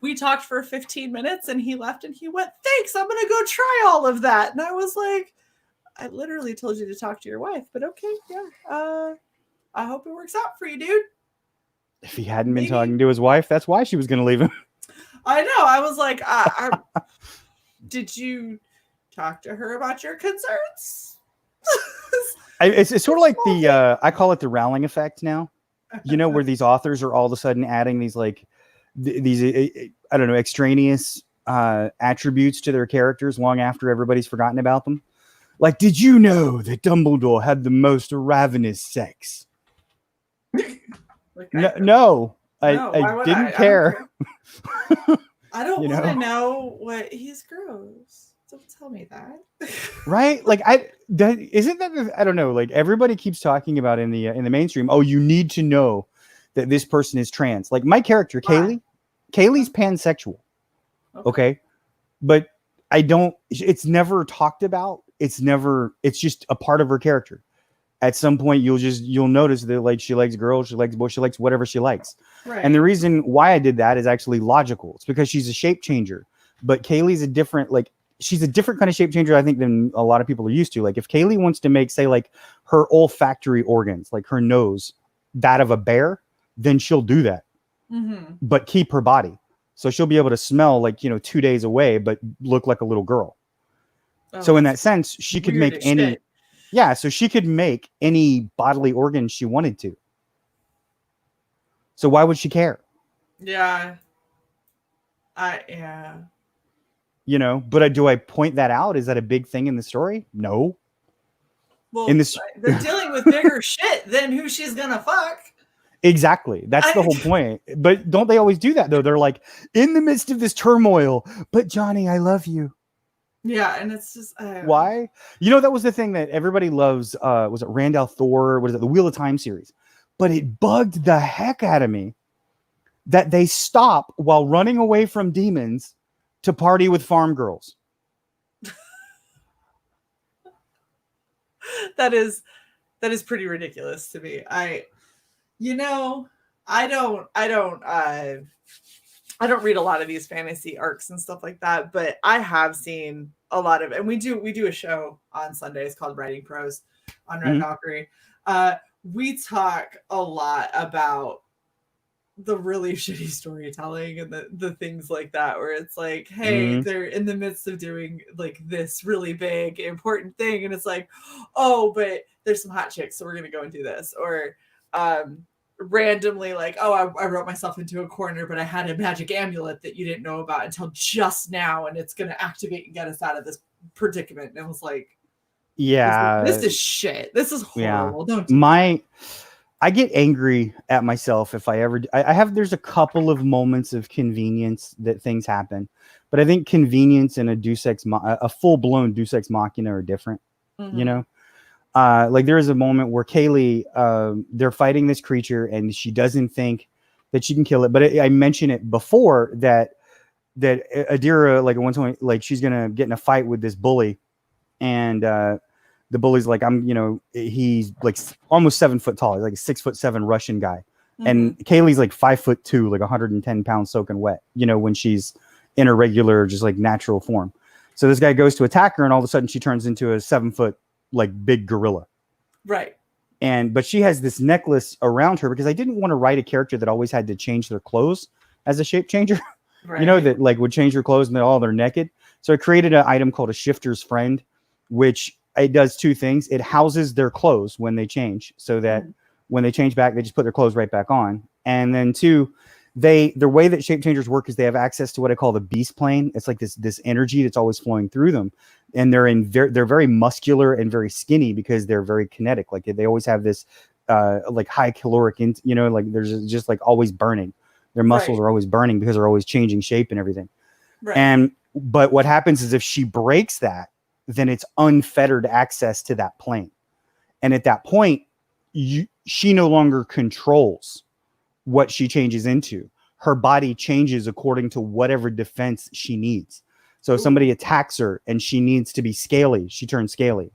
We talked for 15 minutes and he left and he went, "Thanks, I'm going to go try all of that." And I was like, "I literally told you to talk to your wife, but okay, yeah. I hope it works out for you, dude." If he hadn't been talking to his wife, that's why she was going to leave him. I know. I was like, did you talk to her about your concerns? It's sort of like I call it the Rowling effect now. You know, where these authors are all of a sudden adding these like these I don't know, extraneous attributes to their characters long after everybody's forgotten about them. Like, did you know that Dumbledore had the most ravenous sex? No, I didn't care. I don't want to know what he's gross. Don't tell me that. Right? Like isn't that I don't know, like everybody keeps talking about in the mainstream, oh, you need to know that this person is trans. Like my character, Kaylee's pansexual. Okay. But it's never talked about. It's just a part of her character. At some point you'll notice that like she likes girls, she likes boys, she likes whatever she likes. Right. And the reason why I did that is actually logical. It's because she's a shape changer. But Kaylee's she's a different kind of shape changer, I think, than a lot of people are used to. Like if Kaylee wants to make, say, like her olfactory organs, like her nose, that of a bear, then she'll do that. Mm-hmm. But keep her body. So she'll be able to smell like, 2 days away, but look like a little girl. Oh, so in that sense, she could make any, so she could make any bodily organ she wanted to. So why would she care? Yeah. But do I point that out? Is that a big thing in the story? No. Well, they're dealing with bigger shit than who she's gonna fuck. Exactly. That's the whole point. But don't they always do that though? They're like, in the midst of this turmoil, but Johnny, I love you. Yeah, and it's just why? That was the thing that everybody loves. Was it Randall Thor? What is it? The Wheel of Time series. But it bugged the heck out of me that they stop while running away from demons to party with farm girls. That is pretty ridiculous to me. I don't read a lot of these fantasy arcs and stuff like that, but I have seen a lot of, and we do a show on Sundays called Writing Pros on Red Valkyrie. We talk a lot about the really shitty storytelling and the things like that, where it's like, hey, they're in the midst of doing like this really big important thing, and it's like, oh, but there's some hot chicks, so we're gonna go and do this. Or randomly like, oh, I wrote myself into a corner, but I had a magic amulet that you didn't know about until just now, and it's gonna activate and get us out of this predicament. And it was like, this is shit. This is horrible. Don't do that. I get angry at myself if I ever. There's a couple of moments of convenience that things happen, but I think convenience and a full blown Deus Ex Machina are different. Like there is a moment where Kaylee, they're fighting this creature and she doesn't think that she can kill it. But I mentioned it before that Adira, like at one point, like she's gonna get in a fight with this bully, and the bully's like, he's like almost 7 foot tall. He's like a 6'7" Russian guy. And Kaylee's like 5'2", like 110 pounds soaking wet, when she's in her regular, just like natural form. So this guy goes to attack her, and all of a sudden she turns into a 7-foot like big gorilla. Right. But she has this necklace around her because I didn't want to write a character that always had to change their clothes as a shape changer. Right. You know, that like would change their clothes and they're naked. So I created an item called a shifter's friend, which it does two things. It houses their clothes when they change, so that when they change back, they just put their clothes right back on. And then two, the way that shape changers work is they have access to what I call the beast plane. It's like this energy that's always flowing through them, and they're very muscular and very skinny because they're very kinetic. Like they always have this like high caloric, like there's just like always burning. Their muscles are always burning because they're always changing shape and everything. Right. But what happens is if she breaks that, then it's unfettered access to that plane, and at that point, she no longer controls what she changes into. Her body changes according to whatever defense she needs. So if somebody attacks her and she needs to be scaly, she turns scaly.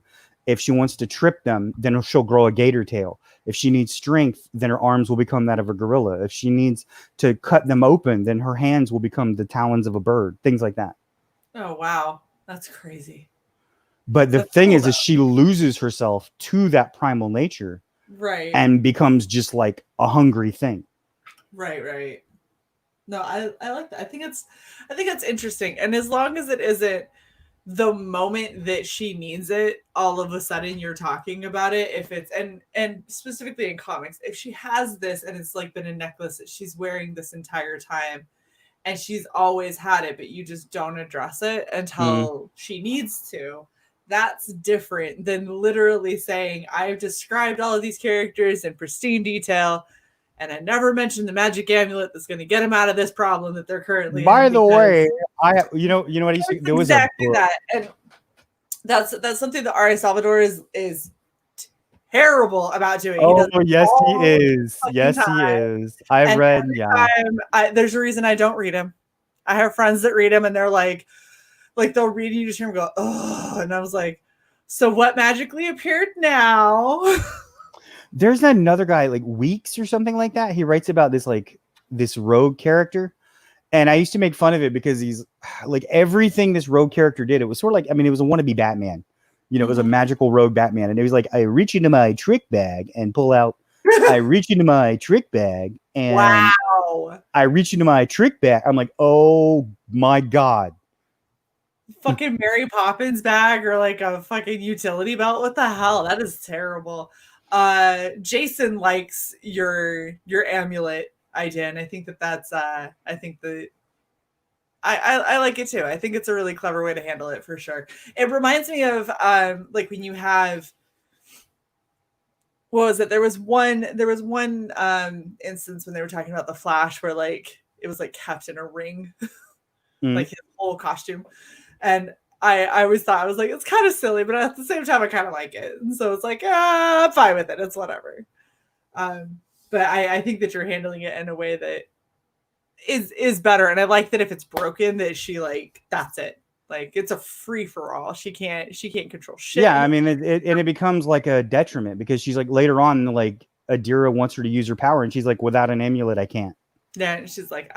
If she wants to trip them, then she'll grow a gator tail. If she needs strength, then her arms will become that of a gorilla. If she needs to cut them open, then her hands will become the talons of a bird, things like that. Oh, wow. That's crazy. But the thing is she loses herself to that primal nature. Right. And becomes just like a hungry thing. Right. No, I like that. I think it's interesting. And as long as it isn't the moment that she needs it, all of a sudden you're talking about it. If it's and specifically in comics, if she has this and it's like been a necklace that she's wearing this entire time and she's always had it, but you just don't address it until she needs to. That's different than literally saying, I've described all of these characters in pristine detail, and I never mentioned the magic amulet that's going to get them out of this problem that they're currently in. By the way, you know what he there was exactly that, and that's something that Ari Salvador is terrible about doing. Oh, yes, he is. Yes, he is. I've read, there's a reason I don't read him. I have friends that read him, and they're like they'll read you just hear him go, oh, and I was like, so what magically appeared now? There's another guy like Weeks or something like that. He writes about this rogue character, and I used to make fun of it because he's like everything this rogue character did. It was sort of like, it was a wannabe Batman. It was a magical rogue Batman, and it was like, I reach into my trick bag and pull out. I reach into my trick bag and wow. I reach into my trick bag. I'm like, oh my god. Fucking Mary Poppins bag or like a fucking utility belt. What the hell? That is terrible. Jason likes your amulet idea, and I think that's I like it too. I think it's a really clever way to handle it for sure. It reminds me of like when you have, what was it? There was one instance when they were talking about the Flash where like it was like kept in a ring, like his whole costume. And I always thought, I was like, it's kind of silly, but at the same time, I kind of like it. And so it's like, I'm fine with it. It's whatever. But I think that you're handling it in a way that is better. And I like that if it's broken, that she like, that's it. Like it's a free for all. She can't control shit. Yeah, it becomes like a detriment because she's like later on, like Adira wants her to use her power, and she's like, without an amulet, I can't. Yeah, and she's like,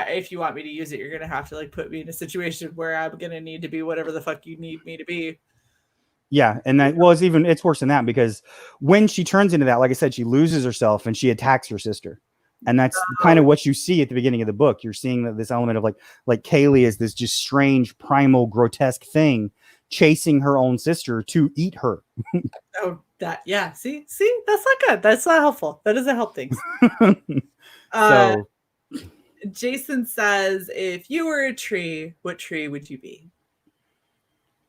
if you want me to use it, you're gonna have to like put me in a situation where I'm gonna need to be whatever the fuck you need me to be. Yeah, and that it's worse than that because when she turns into that, like I said, she loses herself and she attacks her sister. And that's kind of what you see at the beginning of the book. You're seeing that this element of like Kaylee is this just strange, primal, grotesque thing chasing her own sister to eat her. Yeah. See, that's not good. That's not helpful. That doesn't help things. So Jason says, if you were a tree, what tree would you be?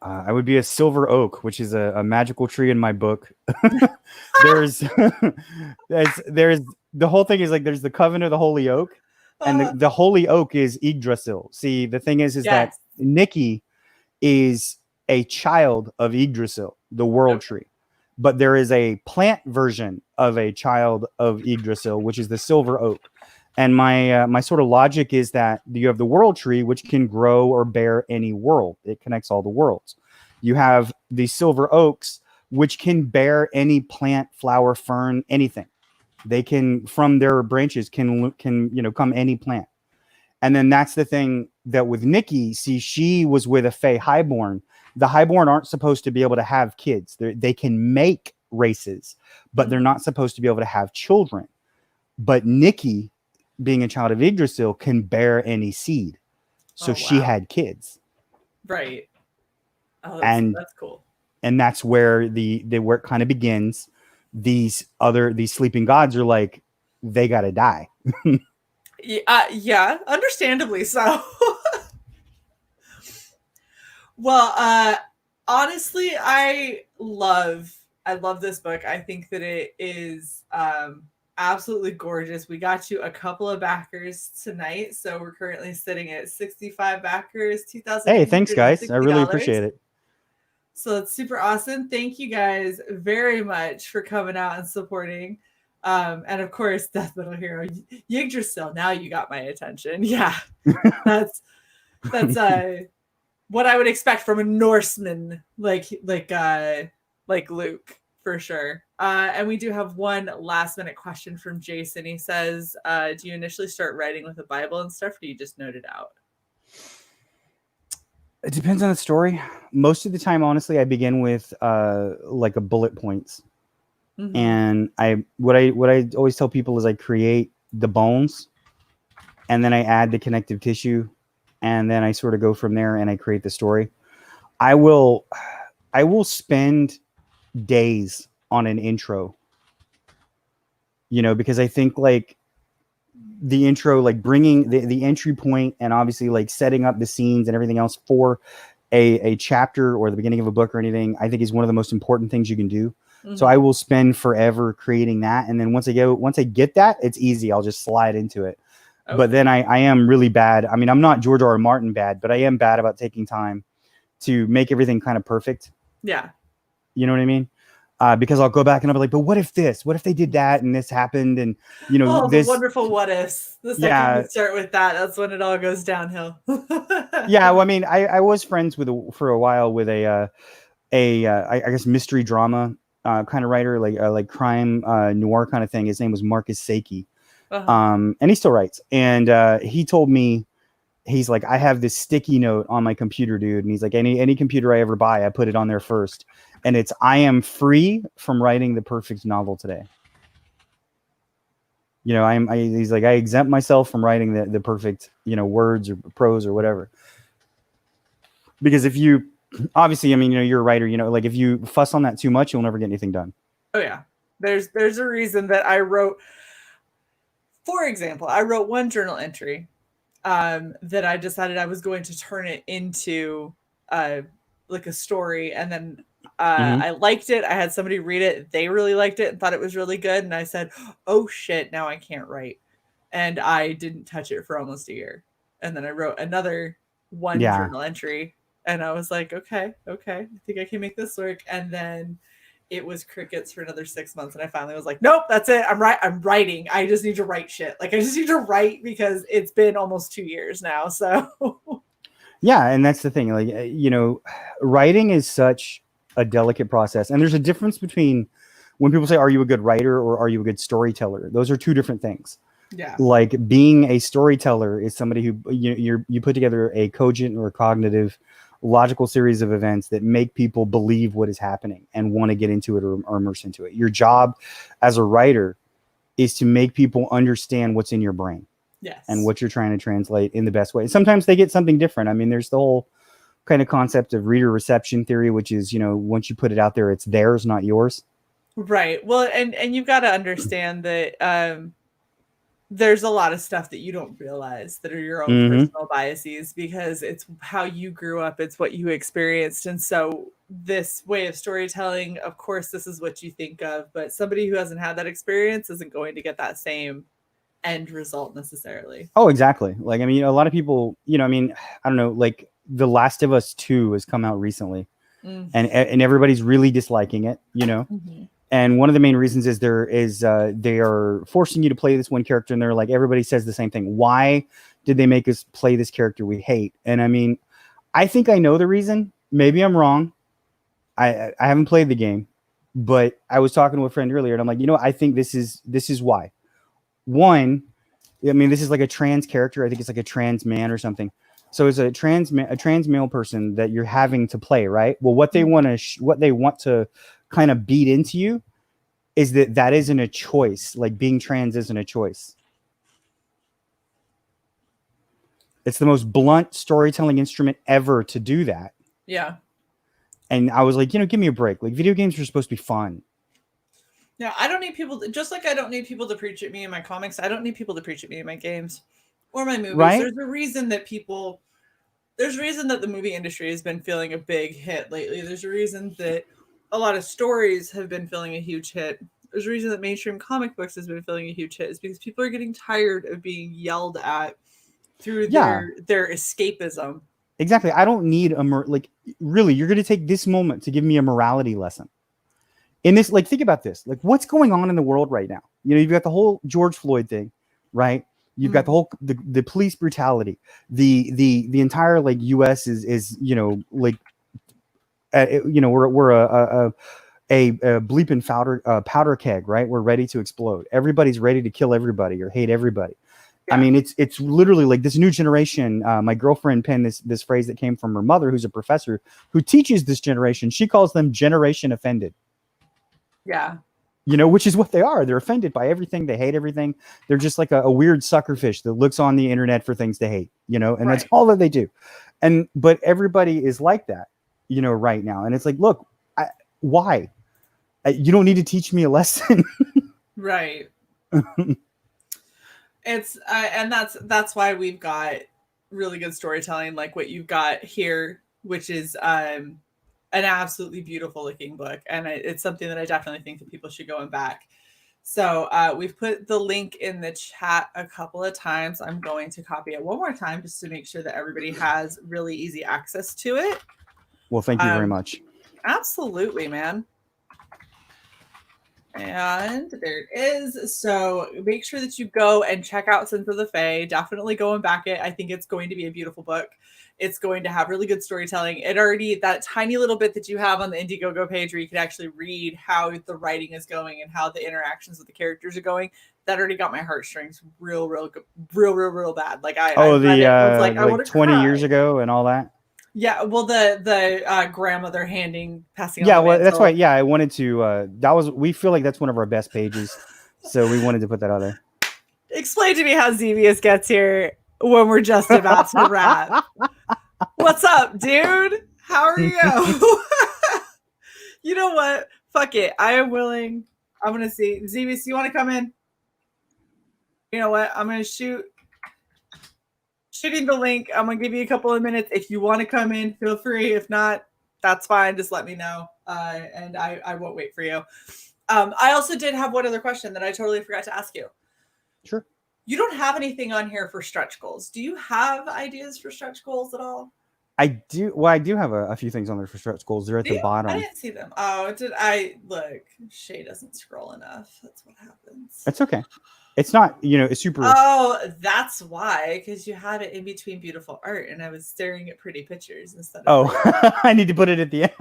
I would be a silver oak, which is a magical tree in my book. there's the whole thing is like there's the covenant of the holy oak, and the holy oak is Yggdrasil. See, the thing is that Nikki is a child of Yggdrasil, the world tree, but there is a plant version of a child of Yggdrasil, which is the silver oak. And my sort of logic is that you have the world tree, which can grow or bear any world. It connects all the worlds. You have the silver oaks, which can bear any plant, flower, fern, anything. They can, from their branches, can come any plant. And then that's the thing that with Nikki, see, she was with a Fae Highborn. The Highborn aren't supposed to be able to have kids. They can make races, but they're not supposed to be able to have children. But Nikki, being a child of Yggdrasil, can bear any seed. So she had kids. Right. Oh, that's cool. And that's where where it kind of begins. These sleeping gods are like, they gotta die. Yeah, understandably so. Well, honestly, I love this book. I think that it is absolutely gorgeous. We got you a couple of backers tonight, so we're currently sitting at 65 backers, 2,000. Hey, thanks guys. I really appreciate it. So it's super awesome. Thank you guys very much for coming out and supporting. And of course, Death Metal Hero Yggdrasil. Now you got my attention. Yeah, that's what I would expect from a Norseman like Luke, for sure. And we do have one last minute question from Jason. He says, do you initially start writing with a Bible and stuff, or do you just note it out? It depends on the story. Most of the time, honestly, I begin with like a bullet points. And what I always tell people is I create the bones, and then I add the connective tissue, and then I sort of go from there and I create the story. I will spend days on an intro, because I think like the intro, like bringing the entry point, and obviously like setting up the scenes and everything else for a chapter or the beginning of a book or anything, I think is one of the most important things you can do. So I will spend forever creating that. And then once I get that, it's easy. I'll just slide into it. Okay. But then I am really bad. I mean, I'm not George R. R. Martin bad, but I am bad about taking time to make everything kind of perfect. Yeah. You know what I mean? Because I'll go back and I'll be like, but what if they did that and this happened? And, this wonderful what ifs. The second you start with that, that's when it all goes downhill. Yeah. Well, I mean, I was friends for a while with I guess mystery drama kind of writer, like crime noir kind of thing. His name was Marcus Saki. And he still writes. And he told me, he's like, I have this sticky note on my computer, dude. And he's like, any computer I ever buy, I put it on there first. And it's, I am free from writing the perfect novel today. He's like, I exempt myself from writing the perfect, words or prose or whatever. Because if you, obviously, I mean, you're a writer, like if you fuss on that too much, you'll never get anything done. Oh yeah. There's a reason that I wrote, for example, I wrote one journal entry that I decided I was going to turn it into like a story. And then I liked it. I had somebody read it. They really liked it and thought it was really good. And I said, oh shit, now I can't write. And I didn't touch it for almost a year. And then I wrote another journal entry. And I was like, okay, I think I can make this work. And then it was crickets for another 6 months. And I finally was like, nope, that's it. I'm writing. I just need to write shit. Like I just need to write because it's been almost 2 years now. So yeah. And that's the thing. Like, writing is such a delicate process. And there's a difference between when people say, are you a good writer or are you a good storyteller? Those are two different things. Yeah. Like being a storyteller is somebody who you put together a cogent or cognitive logical series of events that make people believe what is happening and want to get into it or immerse into it. Your job as a writer is to make people understand what's in your brain. Yes. And what you're trying to translate in the best way. Sometimes they get something different. I mean, there's the whole kind of concept of reader reception theory, which is, once you put it out there, it's theirs, not yours. Right. Well, and you've got to understand that there's a lot of stuff that you don't realize that are your own personal biases because it's how you grew up. It's what you experienced. And so this way of storytelling, of course, this is what you think of, but somebody who hasn't had that experience isn't going to get that same end result necessarily. Oh, exactly. Like, I mean, a lot of people, I don't know, like The Last of Us 2 has come out recently and everybody's really disliking it, And one of the main reasons is they are forcing you to play this one character, and they're like, everybody says the same thing. Why did they make us play this character we hate? And I mean, I think I know the reason. Maybe I'm wrong. I haven't played the game, but I was talking to a friend earlier, and I'm like, I think this is why. One, I mean, this is like a trans character. I think it's like a trans man or something. So it's a trans male person that you're having to play, right? Well, what they want to kind of beat into you is that isn't a choice. Like being trans isn't a choice. It's the most blunt storytelling instrument ever to do that. Yeah. And I was like, give me a break. Like video games are supposed to be fun. Yeah, I don't need people just like I don't need people to preach at me in my comics. I don't need people to preach at me in my games or my movies. Right? There's a reason that the movie industry has been feeling a big hit lately. There's a reason that a lot of stories have been feeling a huge hit. There's a reason that mainstream comic books has been feeling a huge hit. Is because people are getting tired of being yelled at through their escapism. Exactly. I don't need really, you're going to take this moment to give me a morality lesson. In this, like, think about this. Like, what's going on in the world right now? You've got the whole George Floyd thing, right? You've got the whole the police brutality. The entire like U.S. is we're a bleeping powder keg, right? We're ready to explode. Everybody's ready to kill everybody or hate everybody. Yeah. I mean, it's literally like this new generation. My girlfriend penned this phrase that came from her mother, who's a professor who teaches this generation. She calls them generation offended. Yeah. Which is what they are. They're offended by everything. They hate everything. They're just like a weird suckerfish that looks on the internet for things to hate, and right. That's all that they do. But everybody is like that, right now. And it's like, look, why? You don't need to teach me a lesson. Right. It's and that's why we've got really good storytelling like what you've got here, which is an absolutely beautiful looking book, and it's something that I definitely think that people should go and back. So we've put the link in the chat a couple of times. I'm going to copy it one more time just to make sure that everybody has really easy access to it. Well, thank you very much. Absolutely, man. And there it is. So make sure that you go and check out Sins of the Fae. Definitely go and back it. I think it's going to be a beautiful book. It's going to have really good storytelling. It already, that tiny little bit that you have on the Indiegogo page where you can actually read how the writing is going and how the interactions with the characters are going, that already got my heartstrings real bad. Like I read it, I was like I 20 years ago and all that. Yeah, well, the grandmother passing. Yeah, well, that's why. Yeah, I wanted to. We feel like that's one of our best pages, so we wanted to put that out there. Explain to me how Xevious gets here when we're just about to wrap. What's up, dude? How are you? You know what? Fuck it. I am willing. I'm gonna see. Xevious, you want to come in? You know what? I'm gonna shooting the link. I'm gonna give you a couple of minutes. If you want to come in, feel free. If not, that's fine. Just let me know, and I won't wait for you. I also did have one other question that I totally forgot to ask you. Sure. You don't have anything on here for stretch goals. Do you have ideas for stretch goals at all? I do. Well, I do have a few things on there for stretch goals. They're at the bottom. I didn't see them. Oh, did I? Look, Shae doesn't scroll enough. That's what happens. That's okay. It's not, it's super. Oh, that's why, because you had it in between beautiful art, and I was staring at pretty pictures instead of. Oh, I need to put it at the end.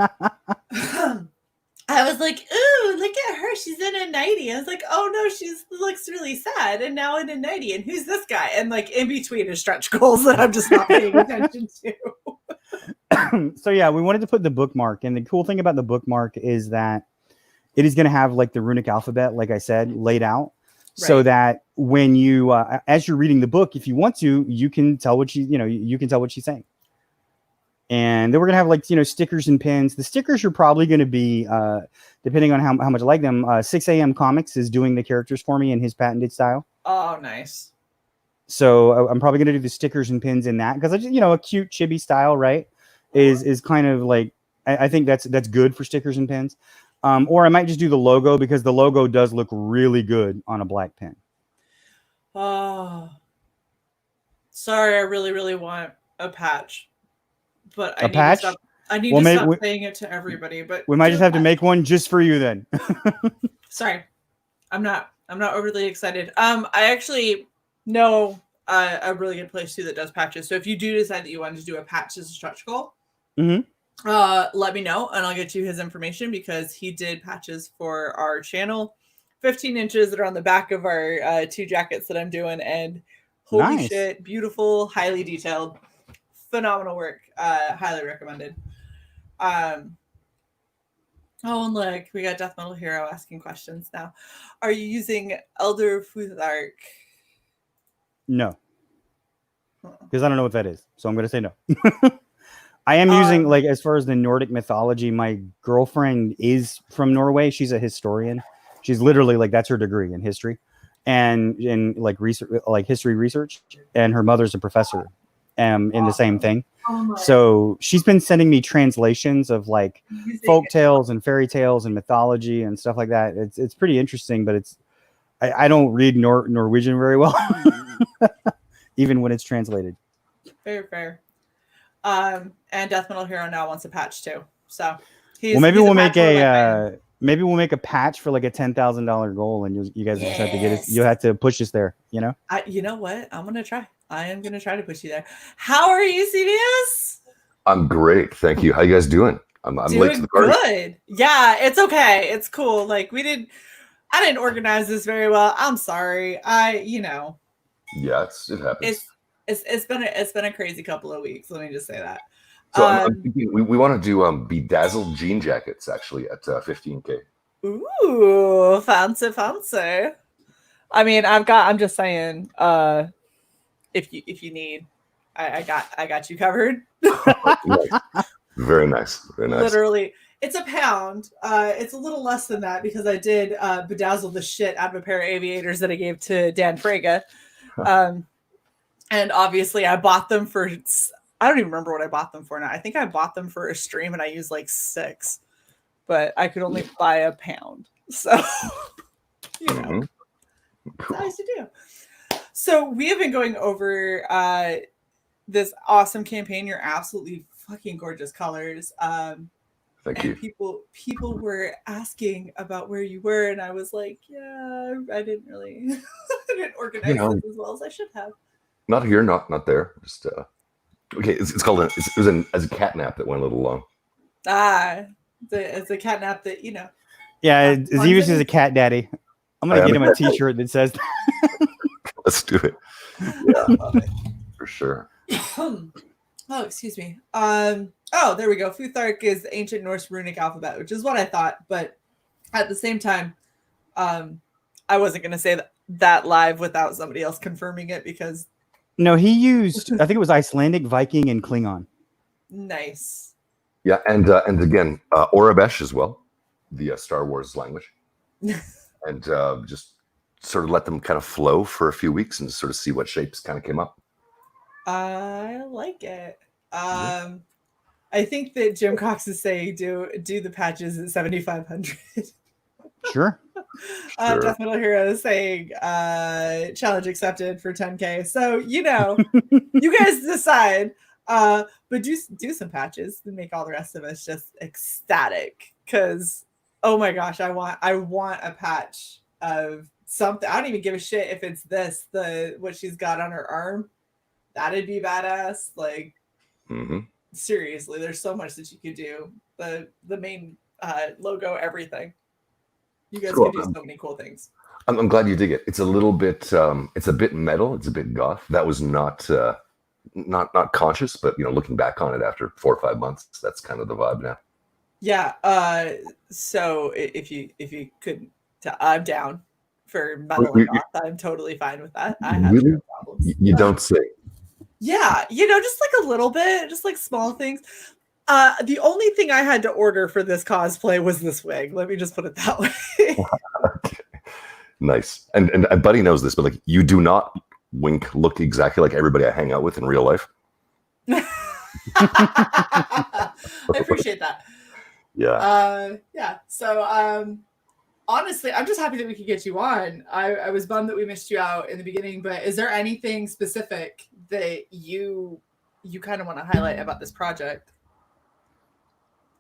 I was like, ooh, look at her. She's in a nightie. I was like, oh no, she looks really sad, and now in a nightie. And who's this guy? And like in between is stretch goals that I'm just not paying attention to. So yeah, we wanted to put the bookmark, and the cool thing about the bookmark is that it is going to have like the runic alphabet, like I said, laid out. Right. So that when you, as you're reading the book, if you want to, you can tell what you can tell what she's saying. And then we're gonna have like stickers and pins. The stickers are probably going to be, depending on how much I like them. 6 a.m. Comics is doing the characters for me in his patented style. Oh, nice. So I'm probably going to do the stickers and pins in that because a cute chibi style, right? Is kind of like I think that's good for stickers and pins. Or I might just do the logo because the logo does look really good on a black pen. Oh, sorry. I really want a patch, but I need to stop saying it to everybody. But we might just have to make one just for you then. Sorry, I'm not overly excited. I actually know a really good place too that does patches. So if you do decide that you want to do a patch as a stretch goal, let me know and I'll get you his information because he did patches for our channel 15 inches that are on the back of our 2 jackets that I'm doing, and holy Nice. shit, beautiful, highly detailed, phenomenal work. Highly recommended. Oh, and look, we got Death Metal Hero asking questions now. Are you using Elder Futhark? No, because I don't know what that is, so I'm going to say no. I am using, like, as far as the Nordic mythology, my girlfriend is from Norway. She's a historian. She's literally, like, that's her degree in history and in, like, research, like history research. And her mother's a professor in the same thing. Oh so she's been sending me translations of, like, folk tales and fairy tales and mythology and stuff like that. It's pretty interesting, but I don't read Norwegian very well, even when it's translated. Very fair. And Death Metal Hero now wants a patch too. So maybe we'll make a patch for like a $10,000 goal, and you guys just have to get it. You have to push us there. You know. You know what? I'm gonna try. I am gonna try to push you there. How are you, CBS? I'm great, thank you. How you guys doing? I'm doing late to the party. Good. Yeah, it's okay. It's cool. Like I didn't organize this very well. I'm sorry. Yeah, it happens. It's been a crazy couple of weeks. Let me just say that. So I'm thinking we want to do bedazzled jean jackets actually at 15K. Ooh, fancy. I mean, I'm just saying. If you need, I got you covered. Very nice. Literally, it's £1. It's a little less than that because I did bedazzle the shit out of a pair of aviators that I gave to Dan Frege. And obviously I bought them for, I don't even remember what I bought them for now. I think I bought them for a stream and I used like 6, but I could only buy £1. So, cool. It's nice to do. So we have been going over this awesome campaign. You're absolutely fucking gorgeous colors. Thank you. People were asking about where you were, and I was like, yeah, I didn't really, I didn't organize this as well as I should have. Not here, not there. Just okay. It's called it was as a catnap that went a little long. It's a catnap that Yeah, Zeus is a cat daddy. I'm gonna get him a T-shirt that says. Let's do it. Yeah, for sure. Oh, excuse me. Oh, there we go. Futhark is the ancient Norse runic alphabet, which is what I thought, but at the same time, I wasn't gonna say that live without somebody else confirming it because. No, he used, I think it was Icelandic, Viking, and Klingon. Nice. Yeah, and again, Orabesh as well, the Star Wars language, and just sort of let them kind of flow for a few weeks and sort of see what shapes kind of came up. I like it. I think that Jim Cox is saying do the patches at 7,500. Sure. Death Metal Hero is saying challenge accepted for 10K. So you guys decide. But do some patches and make all the rest of us just ecstatic. Because oh my gosh, I want a patch of something. I don't even give a shit if it's what she's got on her arm. That'd be badass. Like seriously, there's so much that you could do. The main logo, everything. You guys can do so many cool things. I'm glad you dig it. It's a little bit, it's a bit metal. It's a bit goth. That was not conscious, but looking back on it after 4 or 5 months, that's kind of the vibe now. Yeah. So if you could, I'm down for metal and goth. I'm totally fine with that. I have no problems. You don't say. Yeah, just like a little bit, just like small things. The only thing I had to order for this cosplay was this wig. Let me just put it that way. Okay. Nice. And Buddy knows this, but like you do not look exactly like everybody I hang out with in real life. I appreciate that. Yeah. Yeah. So honestly, I'm just happy that we could get you on. I was bummed that we missed you out in the beginning, but is there anything specific that you kind of want to highlight about this project?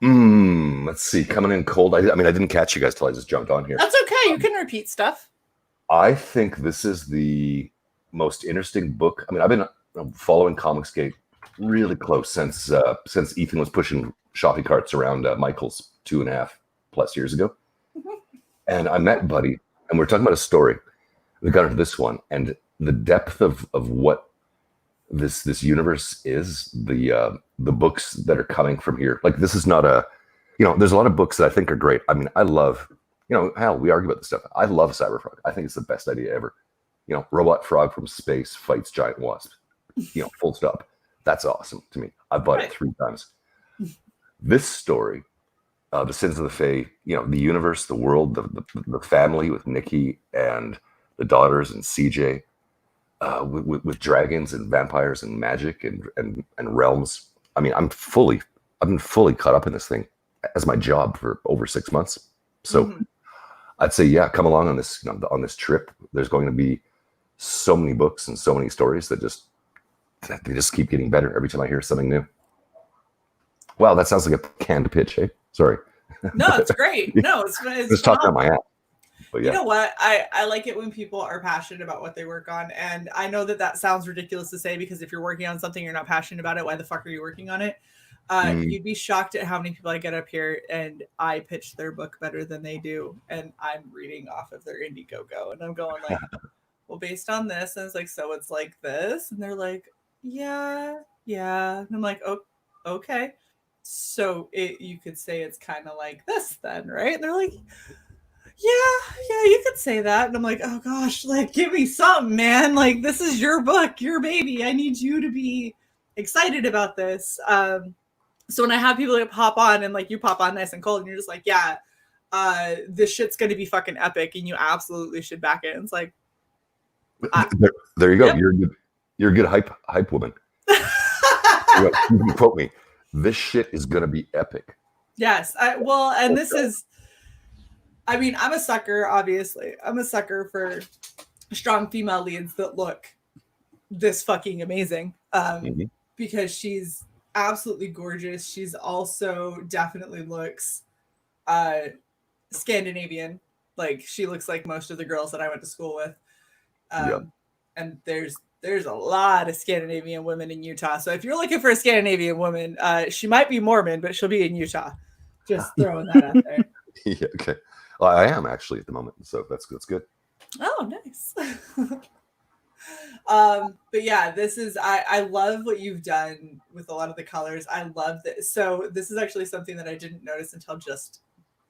Let's see. Coming in cold. I didn't catch you guys till I just jumped on here. That's okay. You can repeat stuff. I think this is the most interesting book. I've been following Comicsgate really close since Ethan was pushing shopping carts around Michael's 2.5+ years ago. And I met Buddy And we're talking about a story. We got into this one, and the depth of what this universe is, the books that are coming from here. Like, this is not a, there's a lot of books that I think are great. I mean, I love, hell, we argue about this stuff. I love Cyberfrog. I think it's the best idea ever. Robot frog from space fights giant wasp. Full stop. That's awesome to me. I bought it 3 times. This story, the Sins of the Fae, the universe, the world, the family with Nikki and the daughters and CJ, with dragons and vampires and magic and realms. I mean, I've been fully caught up in this thing as my job for over 6 months. So I'd say, yeah, come along on this, on this trip. There's going to be so many books and so many stories that they just keep getting better every time I hear something new. Wow, that sounds like a canned pitch, eh? Sorry. No, it's great. No, it's just talking out my ass. But yeah. You know what? I like it when people are passionate about what they work on. And I know that sounds ridiculous to say, because if you're working on something, you're not passionate about it. Why the fuck are you working on it? You'd be shocked at how many people I get up here and I pitch their book better than they do. And I'm reading off of their Indiegogo. And I'm going like, well, based on this. And it's like, so it's like this. And they're like, yeah. And I'm like, oh, okay. So you could say it's kind of like this then, right? And they're like, yeah, you could say that. And I'm like, oh gosh, like, give me something, man. Like, this is your book, your baby. I need you to be excited about this. So when I have people that pop on and like you pop on nice and cold and you're just like, yeah, this shit's going to be fucking epic and you absolutely should back it. And it's like, there you go. Yep. You're a good hype woman. You can quote me. This shit is going to be epic. Yes. This is, I mean, I'm a sucker, obviously. I'm a sucker for strong female leads that look this fucking amazing. Because she's absolutely gorgeous. She's also definitely looks Scandinavian. Like, she looks like most of the girls that I went to school with. And there's a lot of Scandinavian women in Utah. So if you're looking for a Scandinavian woman, she might be Mormon, but she'll be in Utah. Just throwing that out there. Yeah, okay. Well, I am actually at the moment, so that's good. Oh, nice. But yeah, this is, I love what you've done with a lot of the colors. I love this. So this is actually something that I didn't notice until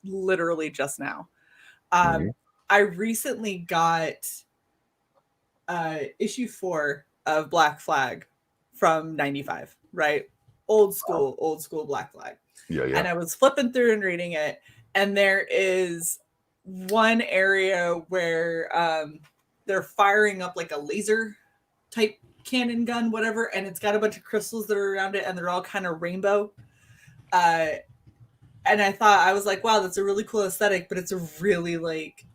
literally just now. I recently got issue 4 of Black Flag from 95, right? Old school Black Flag. Yeah. And I was flipping through and reading it, and there is one area where they're firing up like a laser type cannon gun, whatever, and it's got a bunch of crystals that are around it, and they're all kind of rainbow. And I was like, wow, that's a really cool aesthetic, but it's a really like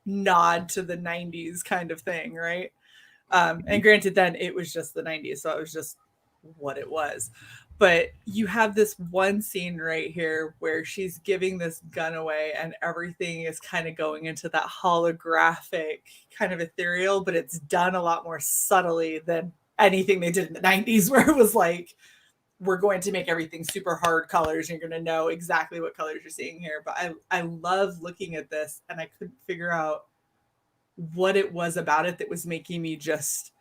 nod to the 90s kind of thing, right? And granted, then it was just the 90s, so it was just what it was. But you have this one scene right here where she's giving this gun away and everything is kind of going into that holographic kind of ethereal, but it's done a lot more subtly than anything they did in the 90s, where it was like, we're going to make everything super hard colors and you're going to know exactly what colors you're seeing here. But I love looking at this, and I couldn't figure out what it was about it that was making me just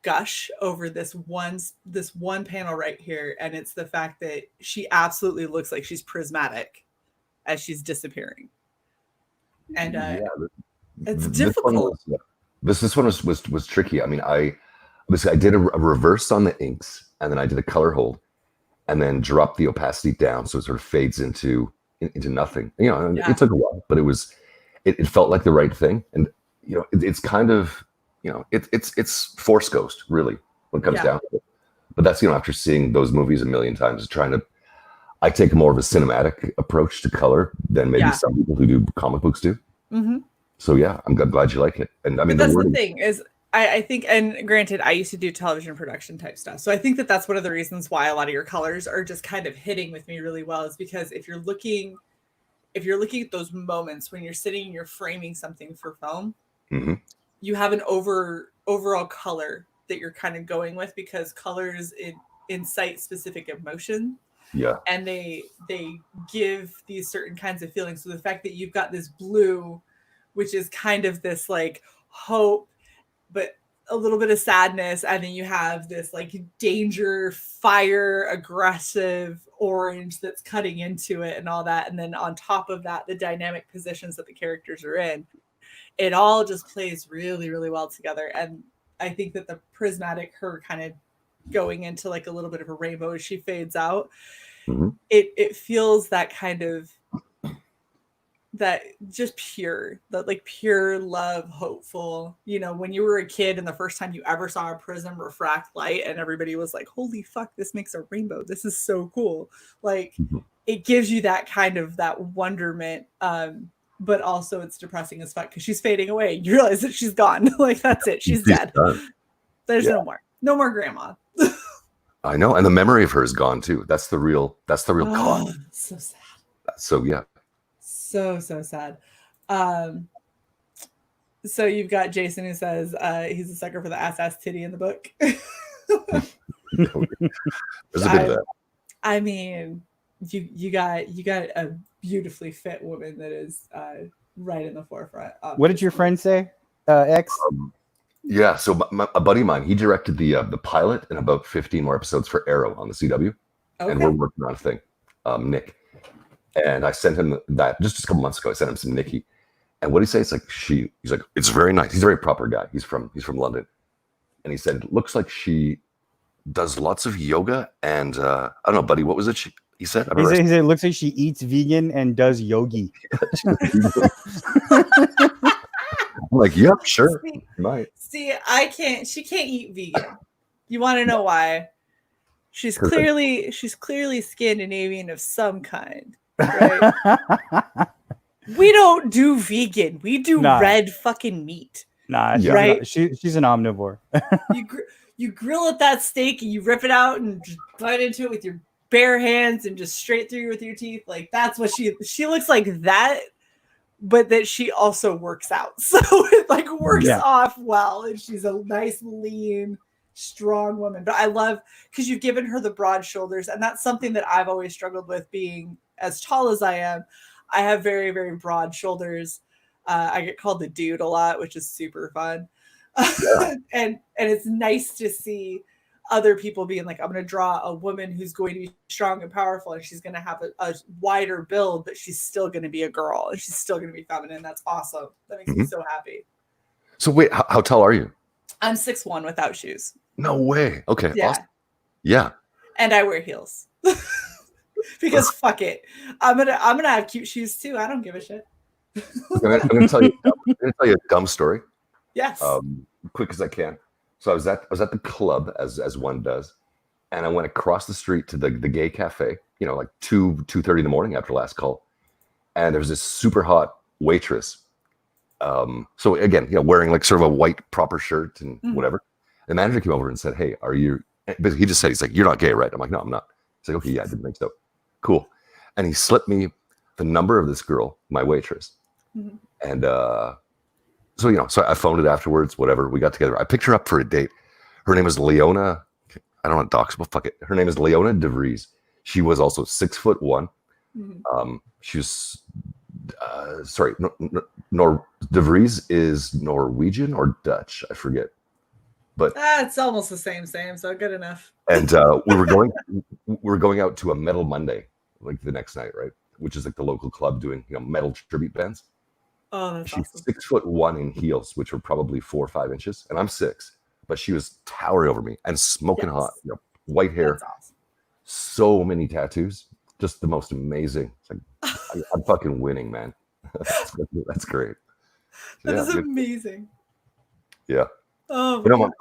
gush over this one panel right here. And it's the fact that she absolutely looks like she's prismatic as she's disappearing. And it's difficult. This one was tricky. I mean, I did a reverse on the inks, and then I did a color hold, and then dropped the opacity down so it sort of fades into nothing. It took a while, but it felt like the right thing. And it's kind of, it's Force Ghost, really, when it comes down to it. But that's, after seeing those movies a million times, I take more of a cinematic approach to color than maybe some people who do comic books do. Mm-hmm. So yeah, I'm glad you like it. And I mean, that's the thing is, I think, and granted, I used to do television production type stuff. So I think that's one of the reasons why a lot of your colors are just kind of hitting with me really well, is because if you're looking at those moments when you're sitting and you're framing something for film, you have an overall color that you're kind of going with, because colors incite specific emotion. Yeah. And they give these certain kinds of feelings. So the fact that you've got this blue which is kind of this like hope, but a little bit of sadness. And then you have this like danger, fire, aggressive orange that's cutting into it and all that. And then on top of that, the dynamic positions that the characters are in, it all just plays really, really well together. And I think that the prismatic, her kind of going into like a little bit of a rainbow as she fades out, it feels that kind of, that just pure, that like pure love, hopeful, you know, when you were a kid and the first time you ever saw a prism refract light and everybody was like, holy fuck, this makes a rainbow, this is so cool. Like it gives you that kind of that wonderment, but also it's depressing as fuck because she's fading away. You realize that she's gone. Like that's it, she's dead. There's no more grandma. I know, and the memory of her is gone too. That's the real cost. So sad. So yeah. So sad. So you've got Jason who says he's a sucker for the ass titty in the book. There's a bit of that. I mean, you got a beautifully fit woman that is right in the forefront. Obviously. What did your friend say, X? Yeah, so a buddy of mine, he directed the pilot and about 15 more episodes for Arrow on the CW, and we're working on a thing, Nick. And I sent him that just a couple months ago. I sent him some Nikki, and what he say? It's like he's like, it's very nice. He's a very proper guy. He's from London, and he said it looks like she does lots of yoga and I don't know, buddy. What was it? He said he said it looks like she eats vegan and does yogi. I'm like, yep, sure. See, she can't eat vegan. You want to know why? She's clearly Scandinavian of some kind. Right? We don't do vegan. We do red fucking meat. Right? She's an omnivore. You grill at that steak and you rip it out and just bite into it with your bare hands and just straight through with your teeth. Like that's what she looks like that, but that she also works out. So it like works off well. And she's a nice, lean, strong woman. But I love because you've given her the broad shoulders. And that's something that I've always struggled with, being as tall as I am. I have very, very broad shoulders. I get called the dude a lot, which is super fun. And it's nice to see other people being like, I'm going to draw a woman who's going to be strong and powerful, and she's going to have a wider build, but she's still going to be a girl and she's still going to be feminine. That's awesome. That makes me so happy. So wait, how tall are you? I'm 6'1" without shoes. No way. Okay. Yeah. Awesome. Yeah. And I wear heels because fuck it. I'm gonna have cute shoes too. I don't give a shit. I'm gonna tell you a dumb story. Yes. Quick as I can. So I was at the club as one does, and I went across the street to the gay cafe, you know, like 2:30 in the morning after last call. And there was this super hot waitress. So again, you know, wearing like sort of a white proper shirt and whatever. The manager came over and said, "Hey, are you?" He just said, "He's like, you're not gay, right?" I'm like, "No, I'm not." He's like, "Okay, yeah, I didn't think so." Cool. And he slipped me the number of this girl, my waitress, and so, you know, so I phoned it afterwards, whatever. We got together. I picked her up for a date. Her name is Leona. I don't want to dox, but fuck it. Her name is Leona de Vries. She was also 6'1". She was, sorry, de Vries is Norwegian or Dutch. I forget. But it's almost the same, so good enough. And we were going out to a Metal Monday, like the next night, right? Which is like the local club doing, you know, metal tribute bands. Oh, that's She's awesome. 6'1" in heels, which were probably 4 or 5 inches, and I'm 6. But she was towering over me and smoking hot, you know, white hair, awesome. So many tattoos, just the most amazing. It's like I'm fucking winning, man. That's great. That is amazing. Yeah. Oh, you know,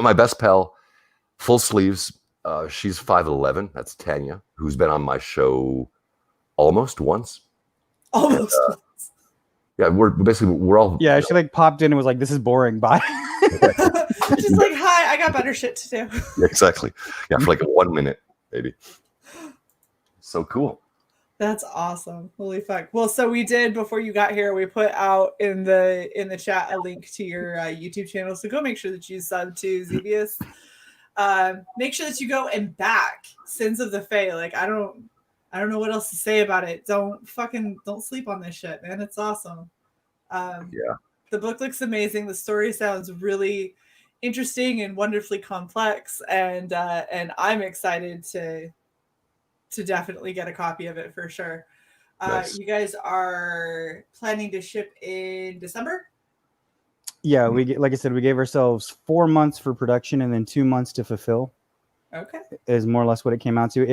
my best pal, full sleeves. She's 5'11". That's Tanya, who's been on my show almost once. Almost once. Yeah, we're all. Yeah, she like popped in and was like, "This is boring. Bye." Just like, "Hi, I got better shit to do." Yeah, exactly. Yeah, for like 1 minute, maybe. So cool. That's awesome. Holy fuck. Well, so we did, before you got here, we put out in the chat a link to your YouTube channel. So go make sure that you sub to Xevious. Make sure that you go and back Sins of the Fae. Like, I don't know what else to say about it. Don't sleep on this shit, man. It's awesome. The book looks amazing. The story sounds really interesting and wonderfully complex, and I'm excited to definitely get a copy of it for sure. Nice. You guys are planning to ship in December? Yeah, like I said, we gave ourselves 4 months for production and then 2 months to fulfill. Okay. Is more or less what it came out to.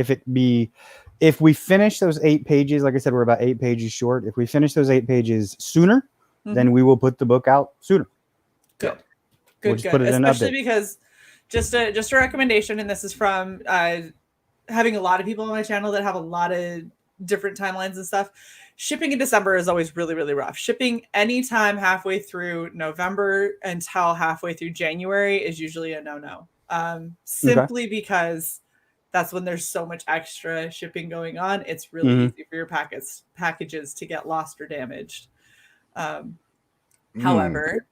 If we finish those 8 pages, like I said, we're about 8 pages short. If we finish those 8 pages sooner, then we will put the book out sooner. Good. We'll just put it in Especially update. because just a recommendation, and this is from having a lot of people on my channel that have a lot of different timelines and stuff. Shipping in December is always really, really rough. Shipping anytime halfway through November until halfway through January is usually a no-no. Simply because that's when there's so much extra shipping going on. It's really easy for your packages to get lost or damaged. However,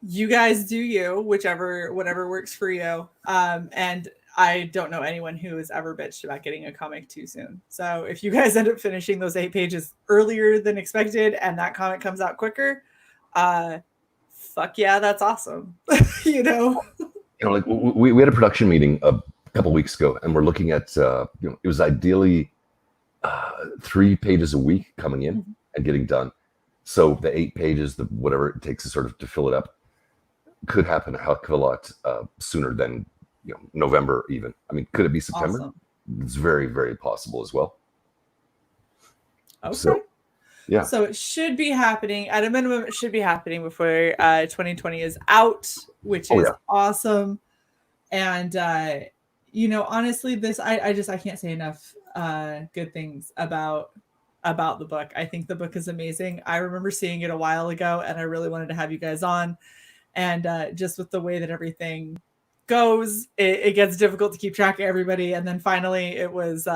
you guys do you, whatever works for you. And I don't know anyone who has ever bitched about getting a comic too soon. So if you guys end up finishing those 8 pages earlier than expected and that comic comes out quicker, fuck yeah, that's awesome. Like we had a production meeting a couple weeks ago, and we're looking at it was ideally 3 pages a week coming in and getting done. So the 8 pages, whatever it takes to fill it up, could happen a heck of a lot sooner than November even. I mean, could it be September? Awesome. It's very, very possible as well. Okay. So, yeah. So it should be happening. At a minimum, it should be happening before 2020 is out, which is awesome. And honestly, this I can't say enough good things about the book. I think the book is amazing. I remember seeing it a while ago, and I really wanted to have you guys on. And just with the way that everything goes, it gets difficult to keep track of everybody. And then finally it was,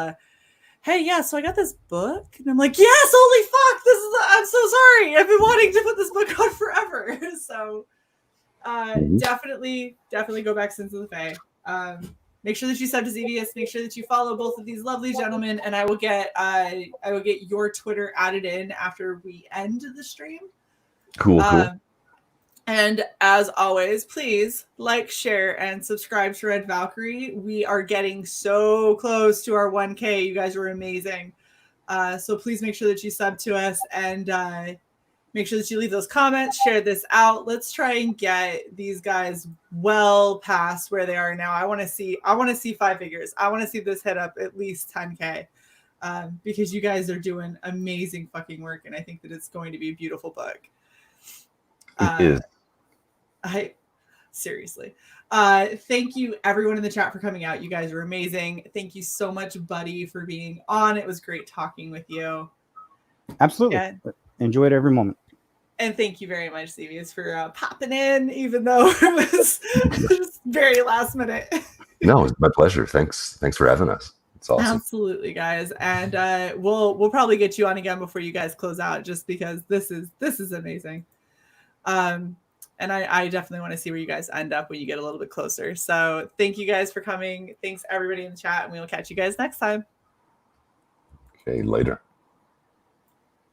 hey, yeah, so I got this book. And I'm like, yes, holy fuck, I'm so sorry. I've been wanting to put this book on forever. So definitely go back to Sins of the Fae. Make sure that you sub to ZVS. Make sure that you follow both of these lovely gentlemen, and I will get your Twitter added in after we end the stream. Cool. And as always, please like, share, and subscribe to Red Valkyrie. We are getting so close to our 1K. You guys are amazing. So please make sure that you sub to us, and make sure that you leave those comments, share this out. Let's try and get these guys well past where they are now. I want to see 5 figures. I want to see this hit up at least 10K. Because you guys are doing amazing fucking work, and I think that it's going to be a beautiful book. It is. Seriously. Thank you everyone in the chat for coming out. You guys are amazing. Thank you so much, Buddy, for being on. It was great talking with you. Absolutely. Enjoyed every moment. And thank you very much, Zevius, for popping in, even though it was very last minute. No, it's my pleasure. Thanks for having us. It's awesome. Absolutely, guys. And we'll probably get you on again before you guys close out, just because this is amazing. And I definitely want to see where you guys end up when you get a little bit closer. So thank you guys for coming. Thanks everybody in the chat, and we will catch you guys next time. Okay, later.